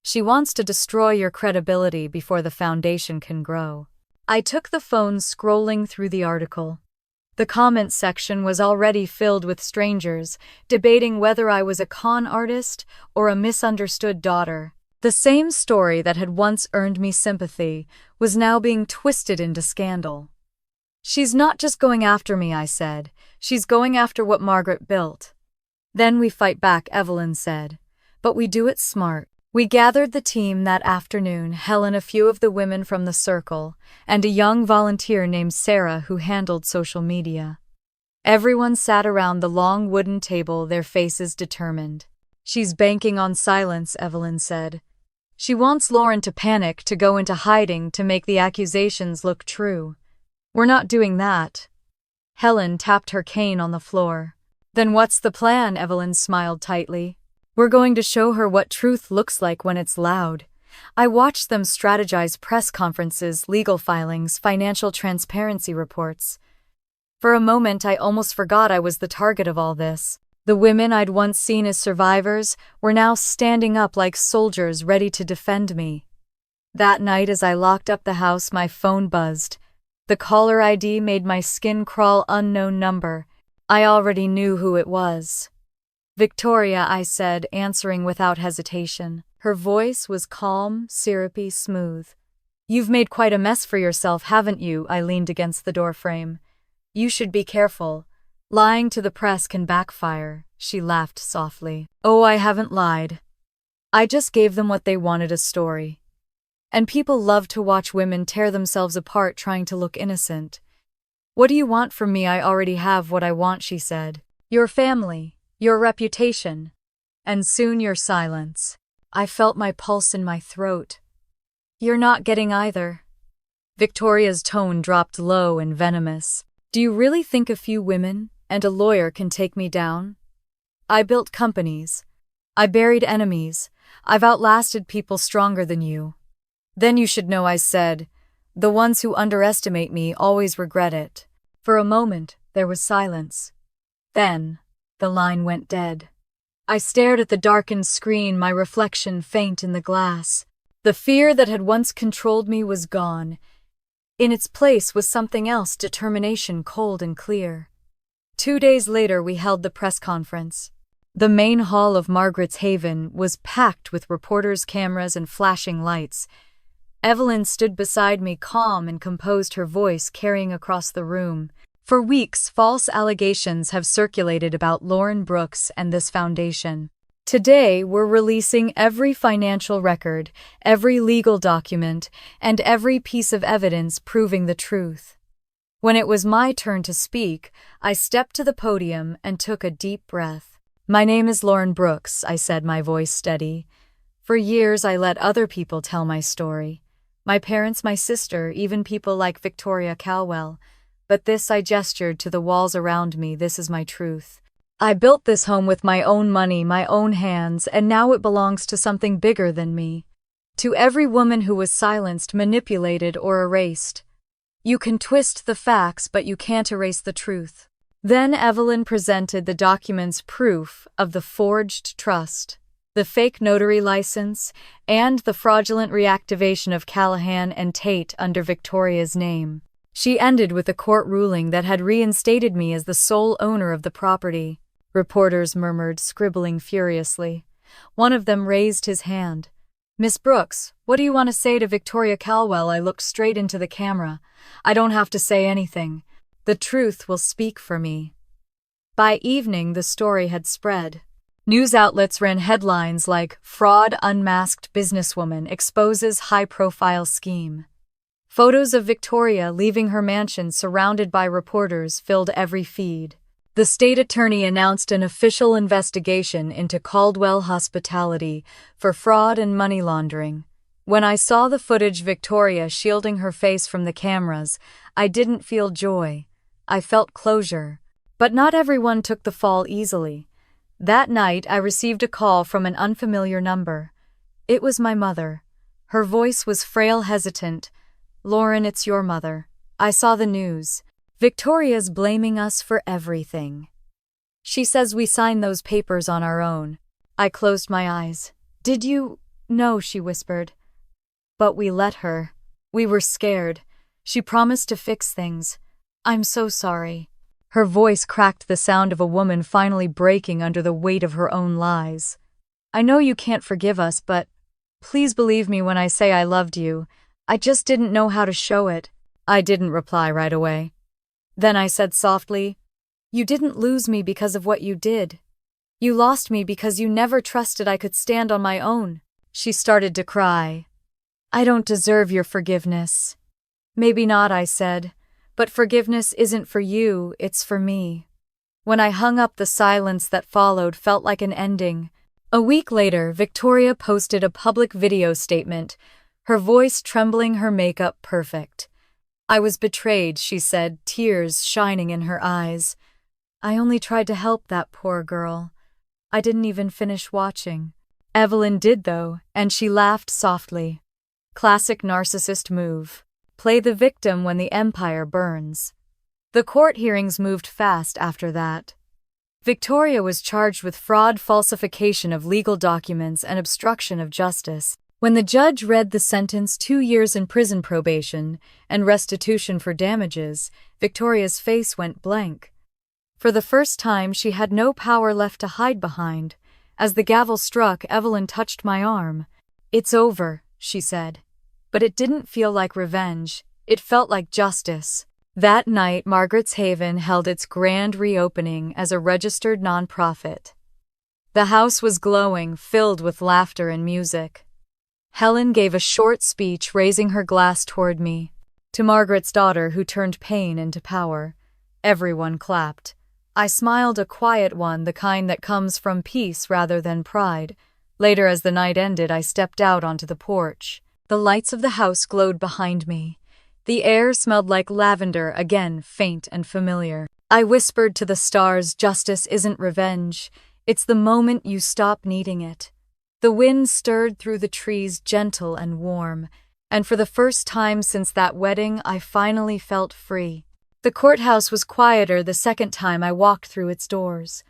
She wants to destroy your credibility before the foundation can grow." I took the phone, scrolling through the article. The comments section was already filled with strangers, debating whether I was a con artist or a misunderstood daughter. The same story that had once earned me sympathy was now being twisted into scandal. "She's not just going after me," I said. "She's going after what Margaret built." "Then we fight back," Evelyn said. "But we do it smart." We gathered the team that afternoon, Helen, a few of the women from the circle, and a young volunteer named Sarah who handled social media. Everyone sat around the long wooden table, their faces determined. "She's banking on silence," Evelyn said. "She wants Lauren to panic, to go into hiding, to make the accusations look true. We're not doing that." Helen tapped her cane on the floor. "Then what's the plan?" Evelyn smiled tightly. "We're going to show her what truth looks like when it's loud." I watched them strategize: press conferences, legal filings, financial transparency reports. For a moment, I almost forgot I was the target of all this. The women I'd once seen as survivors were now standing up like soldiers ready to defend me. That night, as I locked up the house, my phone buzzed. The caller ID made my skin crawl. Unknown number. I already knew who it was. "Victoria," I said, answering without hesitation. Her voice was calm, syrupy, smooth. "You've made quite a mess for yourself, haven't you?" I leaned against the doorframe. "You should be careful. Lying to the press can backfire." She laughed softly. "Oh, I haven't lied. I just gave them what they wanted, a story. And people love to watch women tear themselves apart trying to look innocent." "What do you want from me?" "I already have what I want," she said. "Your family. Your reputation. And soon your silence." I felt my pulse in my throat. "You're not getting either." Victoria's tone dropped low and venomous. "Do you really think a few women and a lawyer can take me down? I built companies. I buried enemies. I've outlasted people stronger than you." "Then you should know," I said. "The ones who underestimate me always regret it." For a moment, there was silence. Then, the line went dead. I stared at the darkened screen, my reflection faint in the glass. The fear that had once controlled me was gone. In its place was something else: determination, cold and clear. 2 days later, we held the press conference. The main hall of Margaret's Haven was packed with reporters, cameras, and flashing lights. Evelyn stood beside me, calm and composed, her voice carrying across the room. "For weeks, false allegations have circulated about Lauren Brooks and this foundation. Today, we're releasing every financial record, every legal document, and every piece of evidence proving the truth." When it was my turn to speak, I stepped to the podium and took a deep breath. "My name is Lauren Brooks," I said, my voice steady. "For years, I let other people tell my story. My parents, my sister, even people like Victoria Calwell. But this," I gestured to the walls around me, "this is my truth. I built this home with my own money, my own hands, and now it belongs to something bigger than me." To every woman who was silenced, manipulated, or erased. You can twist the facts, but you can't erase the truth. Then Evelyn presented the documents proof of the forged trust, the fake notary license, and the fraudulent reactivation of Callahan and Tate under Victoria's name. She ended with a court ruling that had reinstated me as the sole owner of the property. Reporters murmured, scribbling furiously. One of them raised his hand. "Miss Brooks, what do you want to say to Victoria Calwell?" I looked straight into the camera. "I don't have to say anything. The truth will speak for me." By evening, the story had spread. News outlets ran headlines like, "Fraud Unmasked Businesswoman Exposes High-Profile Scheme." Photos of Victoria leaving her mansion surrounded by reporters filled every feed. The state attorney announced an official investigation into Caldwell Hospitality for fraud and money laundering. When I saw the footage, Victoria shielding her face from the cameras, I didn't feel joy. I felt closure. But not everyone took the fall easily. That night, I received a call from an unfamiliar number. It was my mother. Her voice was frail, hesitant. "Lauren, it's your mother. I saw the news. Victoria's blaming us for everything. She says we signed those papers on our own." I closed my eyes. "Did you?" "No," she whispered. "But we let her. We were scared. She promised to fix things. I'm so sorry." Her voice cracked, the sound of a woman finally breaking under the weight of her own lies. "I know you can't forgive us, but please believe me when I say I loved you. I just didn't know how to show it." I didn't reply right away. Then I said softly, "You didn't lose me because of what you did. You lost me because you never trusted I could stand on my own." She started to cry. "I don't deserve your forgiveness." "Maybe not," I said, "but forgiveness isn't for you, it's for me." When I hung up, the silence that followed felt like an ending. A week later, Victoria posted a public video statement, her voice trembling, her makeup perfect. "I was betrayed," she said, tears shining in her eyes. "I only tried to help that poor girl. I didn't even finish watching." Evelyn did, though, and she laughed softly. Classic narcissist move. Play the victim when the empire burns. The court hearings moved fast after that. Victoria was charged with fraud, falsification of legal documents, and obstruction of justice. When the judge read the sentence, 2 years in prison, probation, and restitution for damages, Victoria's face went blank. For the first time, she had no power left to hide behind. As the gavel struck, Evelyn touched my arm. "It's over," she said. But it didn't feel like revenge. It felt like justice. That night, Margaret's Haven held its grand reopening as a registered nonprofit. The house was glowing, filled with laughter and music. Helen gave a short speech, raising her glass toward me. To Margaret's daughter, who turned pain into power. Everyone clapped. I smiled, a quiet one, the kind that comes from peace rather than pride. Later, as the night ended, I stepped out onto the porch. The lights of the house glowed behind me. The air smelled like lavender, again faint and familiar. I whispered to the stars, "Justice isn't revenge. It's the moment you stop needing it." The wind stirred through the trees, gentle and warm, and for the first time since that wedding, I finally felt free. The courthouse was quieter the second time I walked through its doors.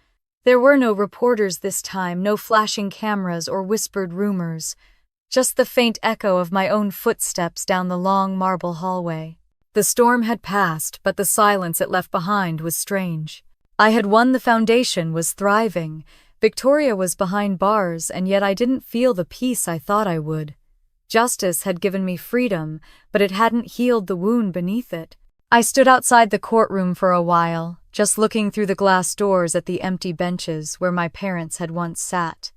There were no reporters this time, no flashing cameras or whispered rumors, just the faint echo of my own footsteps down the long marble hallway. The storm had passed, but the silence it left behind was strange. I had won, the foundation was thriving. Victoria was behind bars, and yet I didn't feel the peace I thought I would. Justice had given me freedom, but it hadn't healed the wound beneath it. I stood outside the courtroom for a while, just looking through the glass doors at the empty benches where my parents had once sat.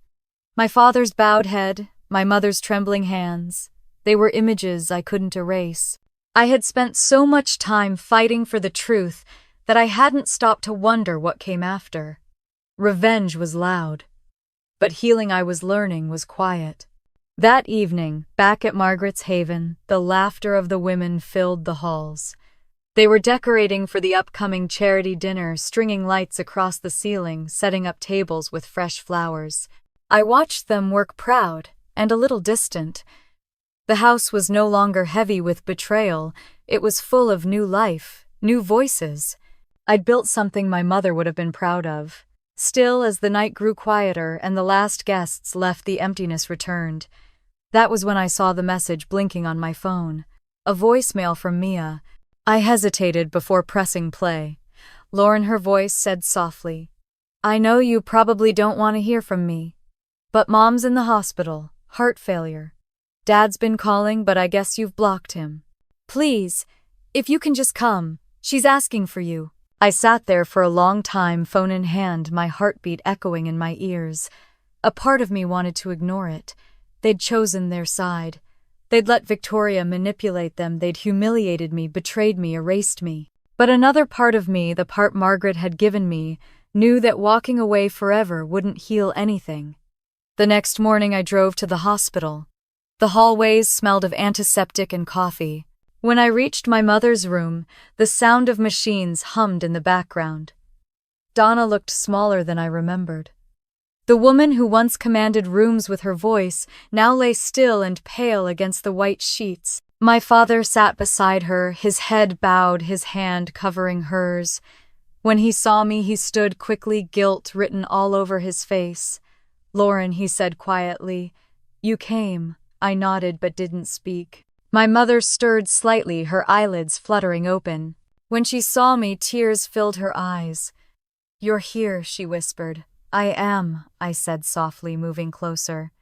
My father's bowed head, my mother's trembling hands, they were images I couldn't erase. I had spent so much time fighting for the truth that I hadn't stopped to wonder what came after. Revenge was loud, but healing, I was learning, was quiet. That evening, back at Margaret's Haven, the laughter of the women filled the halls. They were decorating for the upcoming charity dinner, stringing lights across the ceiling, setting up tables with fresh flowers. I watched them work, proud and a little distant, The house was no longer heavy with betrayal, it was full of new life, new voices. I'd built something my mother would have been proud of. Still, as the night grew quieter and the last guests left, the emptiness returned. That was when I saw the message blinking on my phone. A voicemail from Mia. I hesitated before pressing play. Lauren, her voice said softly, "I know you probably don't want to hear from me, but Mom's in the hospital, heart failure. Dad's been calling, but I guess you've blocked him. Please, if you can just come, she's asking for you." I sat there for a long time, phone in hand, my heartbeat echoing in my ears. A part of me wanted to ignore it. They'd chosen their side. They'd let Victoria manipulate them, they'd humiliated me, betrayed me, erased me. But another part of me, the part Margaret had given me, knew that walking away forever wouldn't heal anything. The next morning I drove to the hospital. The hallways smelled of antiseptic and coffee. When I reached my mother's room, the sound of machines hummed in the background. Donna looked smaller than I remembered. The woman who once commanded rooms with her voice now lay still and pale against the white sheets. My father sat beside her, his head bowed, his hand covering hers. When he saw me, he stood quickly, guilt written all over his face. "Lauren," he said quietly, "you came." I nodded but didn't speak. My mother stirred slightly, her eyelids fluttering open. When she saw me, tears filled her eyes. "You're here," she whispered. "I am," I said softly, moving closer.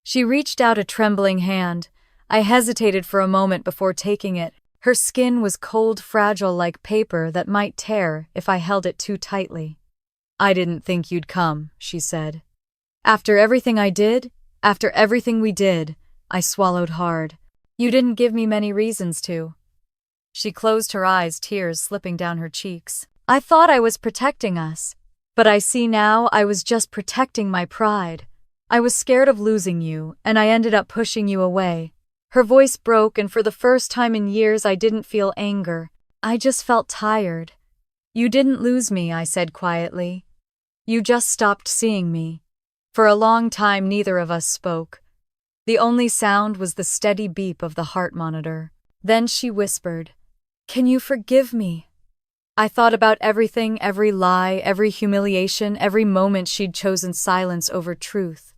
She reached out a trembling hand. I hesitated for a moment before taking it. Her skin was cold, fragile, like paper that might tear if I held it too tightly. "I didn't think you'd come," she said. "After everything I did, after everything we did," I swallowed hard. "You didn't give me many reasons to." She closed her eyes, tears slipping down her cheeks. "I thought I was protecting us. But I see now I was just protecting my pride. I was scared of losing you, and I ended up pushing you away." Her voice broke, and for the first time in years I didn't feel anger. I just felt tired. "You didn't lose me," I said quietly. "You just stopped seeing me." For a long time neither of us spoke. The only sound was the steady beep of the heart monitor. Then she whispered, "Can you forgive me?" I thought about everything, every lie, every humiliation, every moment she'd chosen silence over truth.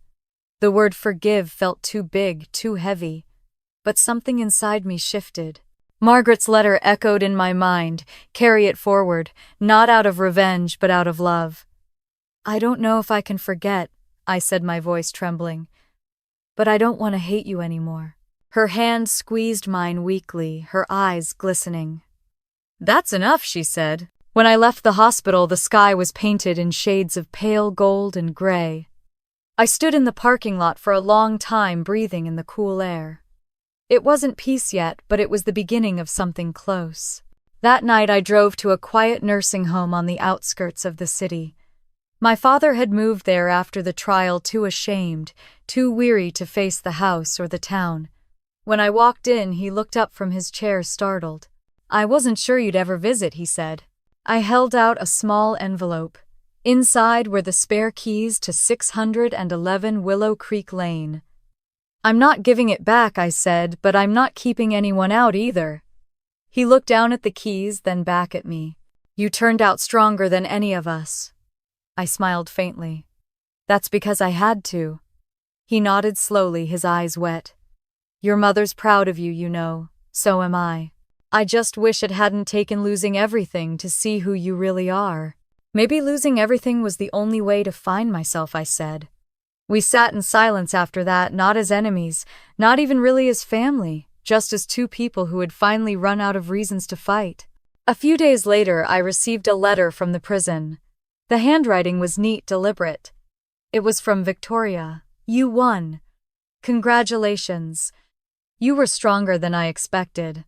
The word forgive felt too big, too heavy. But something inside me shifted. Margaret's letter echoed in my mind, carry it forward, not out of revenge, but out of love. "I don't know if I can forget," I said, my voice trembling. "But I don't want to hate you anymore." Her hand squeezed mine weakly, her eyes glistening. "That's enough," she said. When I left the hospital, the sky was painted in shades of pale gold and gray. I stood in the parking lot for a long time, breathing in the cool air. It wasn't peace yet, but it was the beginning of something close. That night I drove to a quiet nursing home on the outskirts of the city. My father had moved there after the trial, too ashamed, too weary to face the house or the town. When I walked in, he looked up from his chair, startled. "I wasn't sure you'd ever visit," he said. I held out a small envelope. Inside were the spare keys to 611 Willow Creek Lane. "I'm not giving it back," I said, "but I'm not keeping anyone out either." He looked down at the keys, then back at me. "You turned out stronger than any of us." I smiled faintly. "That's because I had to." He nodded slowly, his eyes wet. "Your mother's proud of you, you know. So am I. I just wish it hadn't taken losing everything to see who you really are." "Maybe losing everything was the only way to find myself," I said. We sat in silence after that, not as enemies, not even really as family, just as two people who had finally run out of reasons to fight. A few days later, I received a letter from the prison. The handwriting was neat, deliberate. It was from Victoria. "You won. Congratulations. You were stronger than I expected.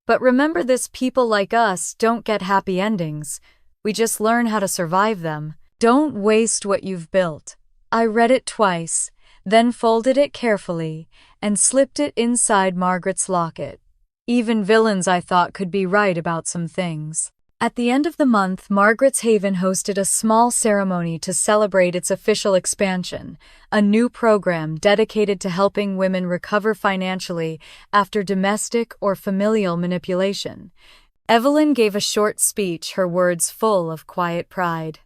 But remember this, people like us don't get happy endings. We just learn how to survive them. Don't waste what you've built." I read it twice, then folded it carefully and slipped it inside Margaret's locket. Even villains, I thought, could be right about some things. At the end of the month, Margaret's Haven hosted a small ceremony to celebrate its official expansion, a new program dedicated to helping women recover financially after domestic or familial manipulation. Evelyn gave a short speech, her words full of quiet pride.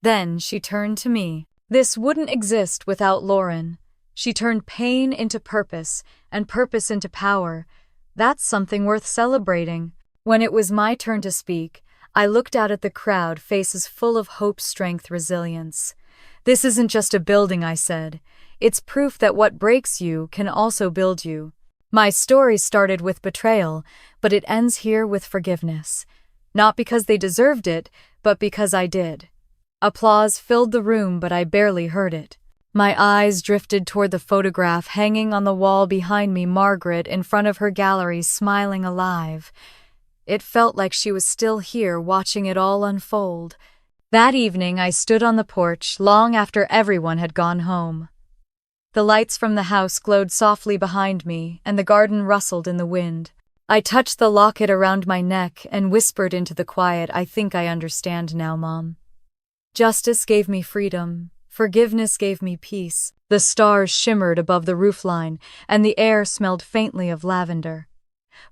Then she turned to me. This wouldn't exist without Lauren. She turned pain into purpose, and purpose into power. That's something worth celebrating. When it was my turn to speak, I looked out at the crowd, faces full of hope, strength, resilience. This isn't just a building, I said. It's proof that what breaks you can also build you. My story started with betrayal, but it ends here with forgiveness. Not because they deserved it, but because I did. Applause filled the room, but I barely heard it. My eyes drifted toward the photograph hanging on the wall behind me, Margaret in front of her gallery, smiling, alive. It felt like she was still here, watching it all unfold. That evening, I stood on the porch long after everyone had gone home. The lights from the house glowed softly behind me, and the garden rustled in the wind. I touched the locket around my neck and whispered into the quiet, "I think I understand now, Mom." Justice gave me freedom. Forgiveness gave me peace. The stars shimmered above the roofline, and the air smelled faintly of lavender.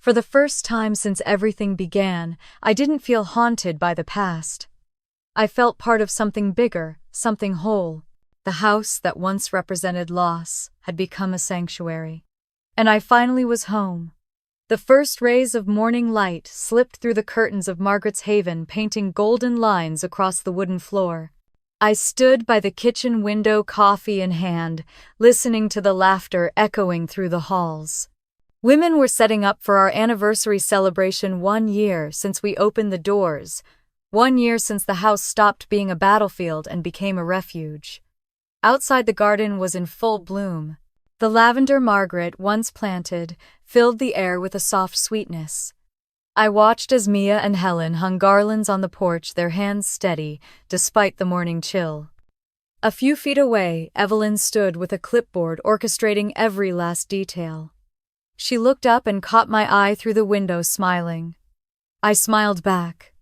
For the first time since everything began, I didn't feel haunted by the past. I felt part of something bigger, something whole. The house that once represented loss had become a sanctuary. And I finally was home. The first rays of morning light slipped through the curtains of Margaret's Haven, painting golden lines across the wooden floor. I stood by the kitchen window, coffee in hand, listening to the laughter echoing through the halls. Women were setting up for our anniversary celebration, 1 year since we opened the doors, 1 year since the house stopped being a battlefield and became a refuge. Outside, the garden was in full bloom. The lavender Margaret once planted filled the air with a soft sweetness. I watched as Mia and Helen hung garlands on the porch, their hands steady despite the morning chill. A few feet away, Evelyn stood with a clipboard, orchestrating every last detail. She looked up and caught my eye through the window, smiling. I smiled back.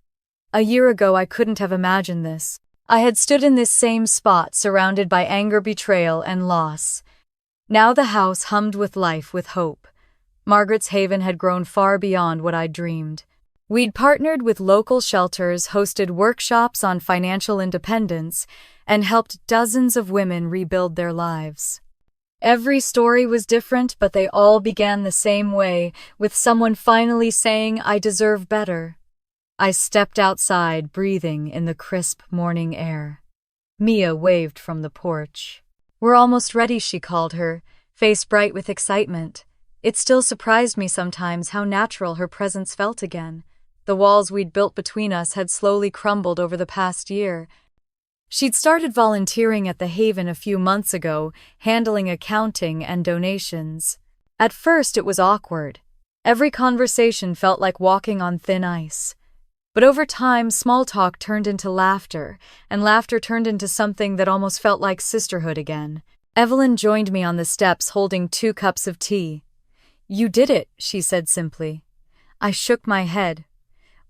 A year ago, I couldn't have imagined this. I had stood in this same spot, surrounded by anger, betrayal, and loss. Now the house hummed with life, with hope. Margaret's Haven had grown far beyond what I'd dreamed. We'd partnered with local shelters, hosted workshops on financial independence, and helped dozens of women rebuild their lives. Every story was different, but they all began the same way, with someone finally saying, "I deserve better." I stepped outside, breathing in the crisp morning air. Mia waved from the porch. "We're almost ready," she called her, face bright with excitement. It still surprised me sometimes how natural her presence felt again. The walls we'd built between us had slowly crumbled over the past year. She'd started volunteering at the Haven a few months ago, handling accounting and donations. At first, it was awkward. Every conversation felt like walking on thin ice. But over time, small talk turned into laughter, and laughter turned into something that almost felt like sisterhood again. Evelyn joined me on the steps, holding 2 cups of tea. "You did it," she said simply. I shook my head.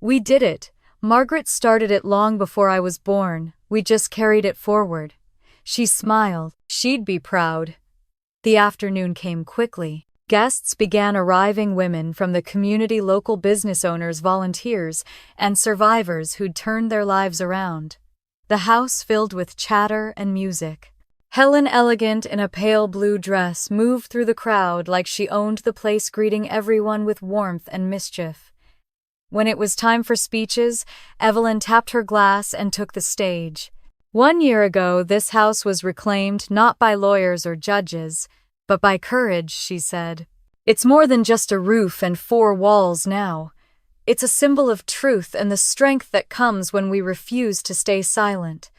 "We did it. Margaret started it long before I was born. We just carried it forward." She smiled. She'd be proud. The afternoon came quickly. Guests began arriving, women from the community, local business owners, volunteers, and survivors who'd turned their lives around. The house filled with chatter and music. Helen, elegant in a pale blue dress, moved through the crowd like she owned the place, greeting everyone with warmth and mischief. When it was time for speeches, Evelyn tapped her glass and took the stage. 1 year ago, this house was reclaimed not by lawyers or judges, but by courage, she said. "It's more than just a roof and 4 walls now. It's a symbol of truth and the strength that comes when we refuse to stay silent."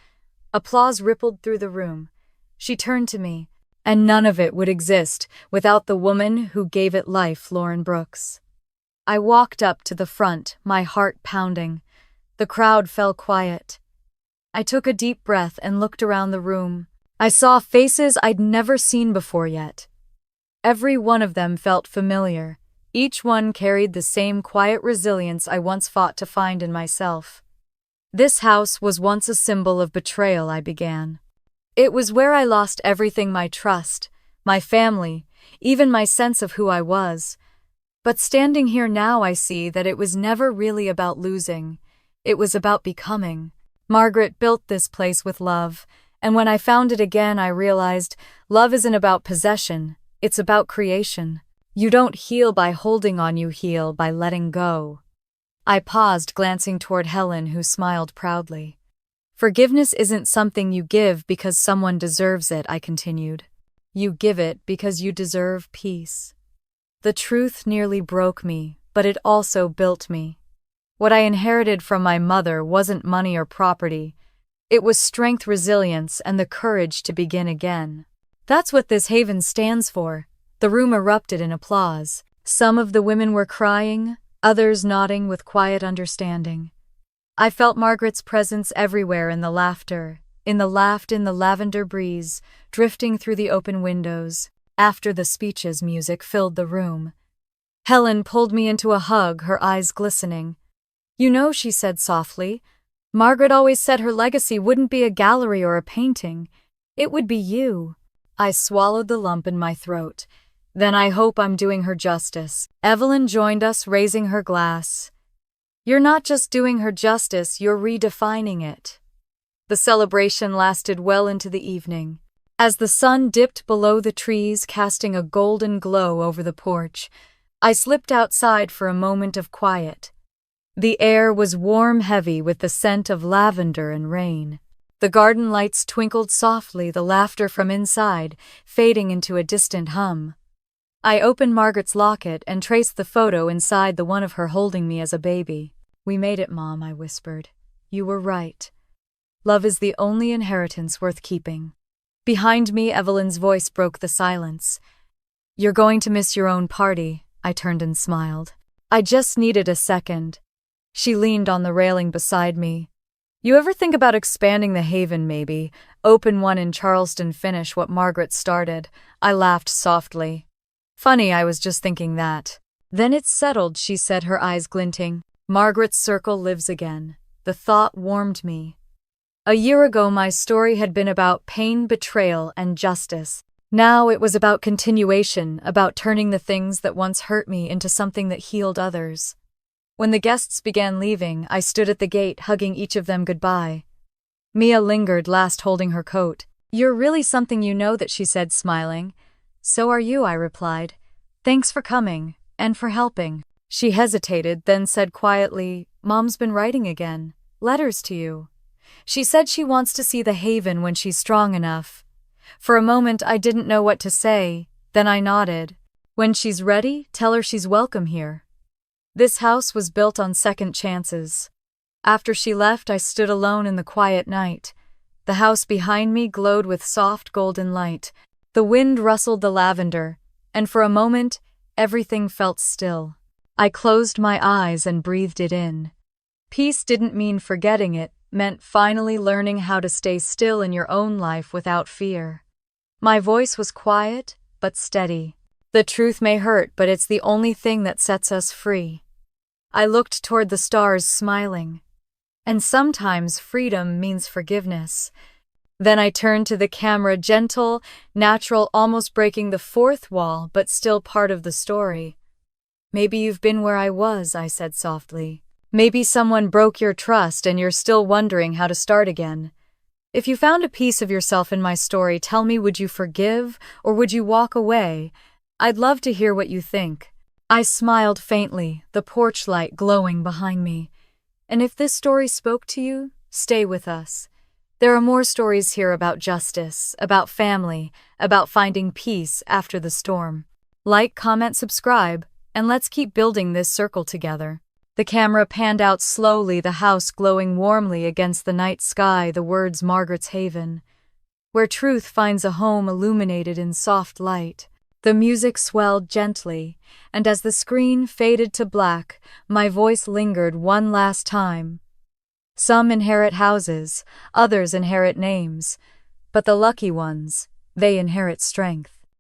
Applause rippled through the room. She turned to me, "And none of it would exist without the woman who gave it life, Lauren Brooks." I walked up to the front, my heart pounding. The crowd fell quiet. I took a deep breath and looked around the room. I saw faces I'd never seen before yet. Every one of them felt familiar, Each one carried the same quiet resilience I once fought to find in myself. This house was once a symbol of betrayal, I began. It was where I lost everything: my trust, my family, even my sense of who I was. But standing here now, I see that it was never really about losing. It was about becoming. Margaret built this place with love, and when I found it again, I realized love isn't about possession, it's about creation. You don't heal by holding on, you heal by letting go. I paused, glancing toward Helen, who smiled proudly. Forgiveness isn't something you give because someone deserves it, I continued. You give it because you deserve peace. The truth nearly broke me, but it also built me. What I inherited from my mother wasn't money or property. It was strength, resilience, and the courage to begin again. That's what this haven stands for. The room erupted in applause. Some of the women were crying, others nodding with quiet understanding. I felt Margaret's presence everywhere, in the laughter, in the lavender breeze, drifting through the open windows. After the speeches, music filled the room. Helen pulled me into a hug, her eyes glistening. You know, she said softly, Margaret always said her legacy wouldn't be a gallery or a painting. It would be you. I swallowed the lump in my throat. Then I hope I'm doing her justice. Evelyn joined us, raising her glass. You're not just doing her justice, you're redefining it. The celebration lasted well into the evening. As the sun dipped below the trees, casting a golden glow over the porch, I slipped outside for a moment of quiet. The air was warm, heavy with the scent of lavender and rain. The garden lights twinkled softly, the laughter from inside fading into a distant hum. I opened Margaret's locket and traced the photo inside, the one of her holding me as a baby. We made it, Mom, I whispered. You were right. Love is the only inheritance worth keeping. Behind me, Evelyn's voice broke the silence. You're going to miss your own party, I turned and smiled. I just needed a second. She leaned on the railing beside me. You ever think about expanding the haven, maybe? Open one in Charleston, finish what Margaret started. I laughed softly. Funny, I was just thinking that. Then it's settled, she said, her eyes glinting. Margaret's circle lives again. The thought warmed me. A year ago, my story had been about pain, betrayal, and justice. Now it was about continuation, about turning the things that once hurt me into something that healed others. When the guests began leaving, I stood at the gate, hugging each of them goodbye. Mia lingered, last holding her coat. You're really something, you know that, she said, smiling. So are you, I replied. Thanks for coming, and for helping. She hesitated, then said quietly, Mom's been writing again. Letters to you. She said she wants to see the haven when she's strong enough. For a moment I didn't know what to say, then I nodded. When she's ready, tell her she's welcome here. This house was built on second chances. After she left, I stood alone in the quiet night. The house behind me glowed with soft golden light. The wind rustled the lavender, and for a moment, everything felt still. I closed my eyes and breathed it in. Peace didn't mean forgetting, it meant finally learning how to stay still in your own life without fear. My voice was quiet, but steady. The truth may hurt, but it's the only thing that sets us free. I looked toward the stars, smiling. And sometimes freedom means forgiveness. Then I turned to the camera, gentle, natural, almost breaking the fourth wall, but still part of the story. Maybe you've been where I was, I said softly. Maybe someone broke your trust and you're still wondering how to start again. If you found a piece of yourself in my story, tell me, would you forgive or would you walk away? I'd love to hear what you think. I smiled faintly, the porch light glowing behind me. And if this story spoke to you, stay with us. There are more stories here about justice, about family, about finding peace after the storm. Like, comment, subscribe, and let's keep building this circle together. The camera panned out slowly, the house glowing warmly against the night sky, the words Margaret's Haven, where truth finds a home, illuminated in soft light. The music swelled gently, and as the screen faded to black, my voice lingered one last time. Some inherit houses, others inherit names, but the lucky ones, they inherit strength.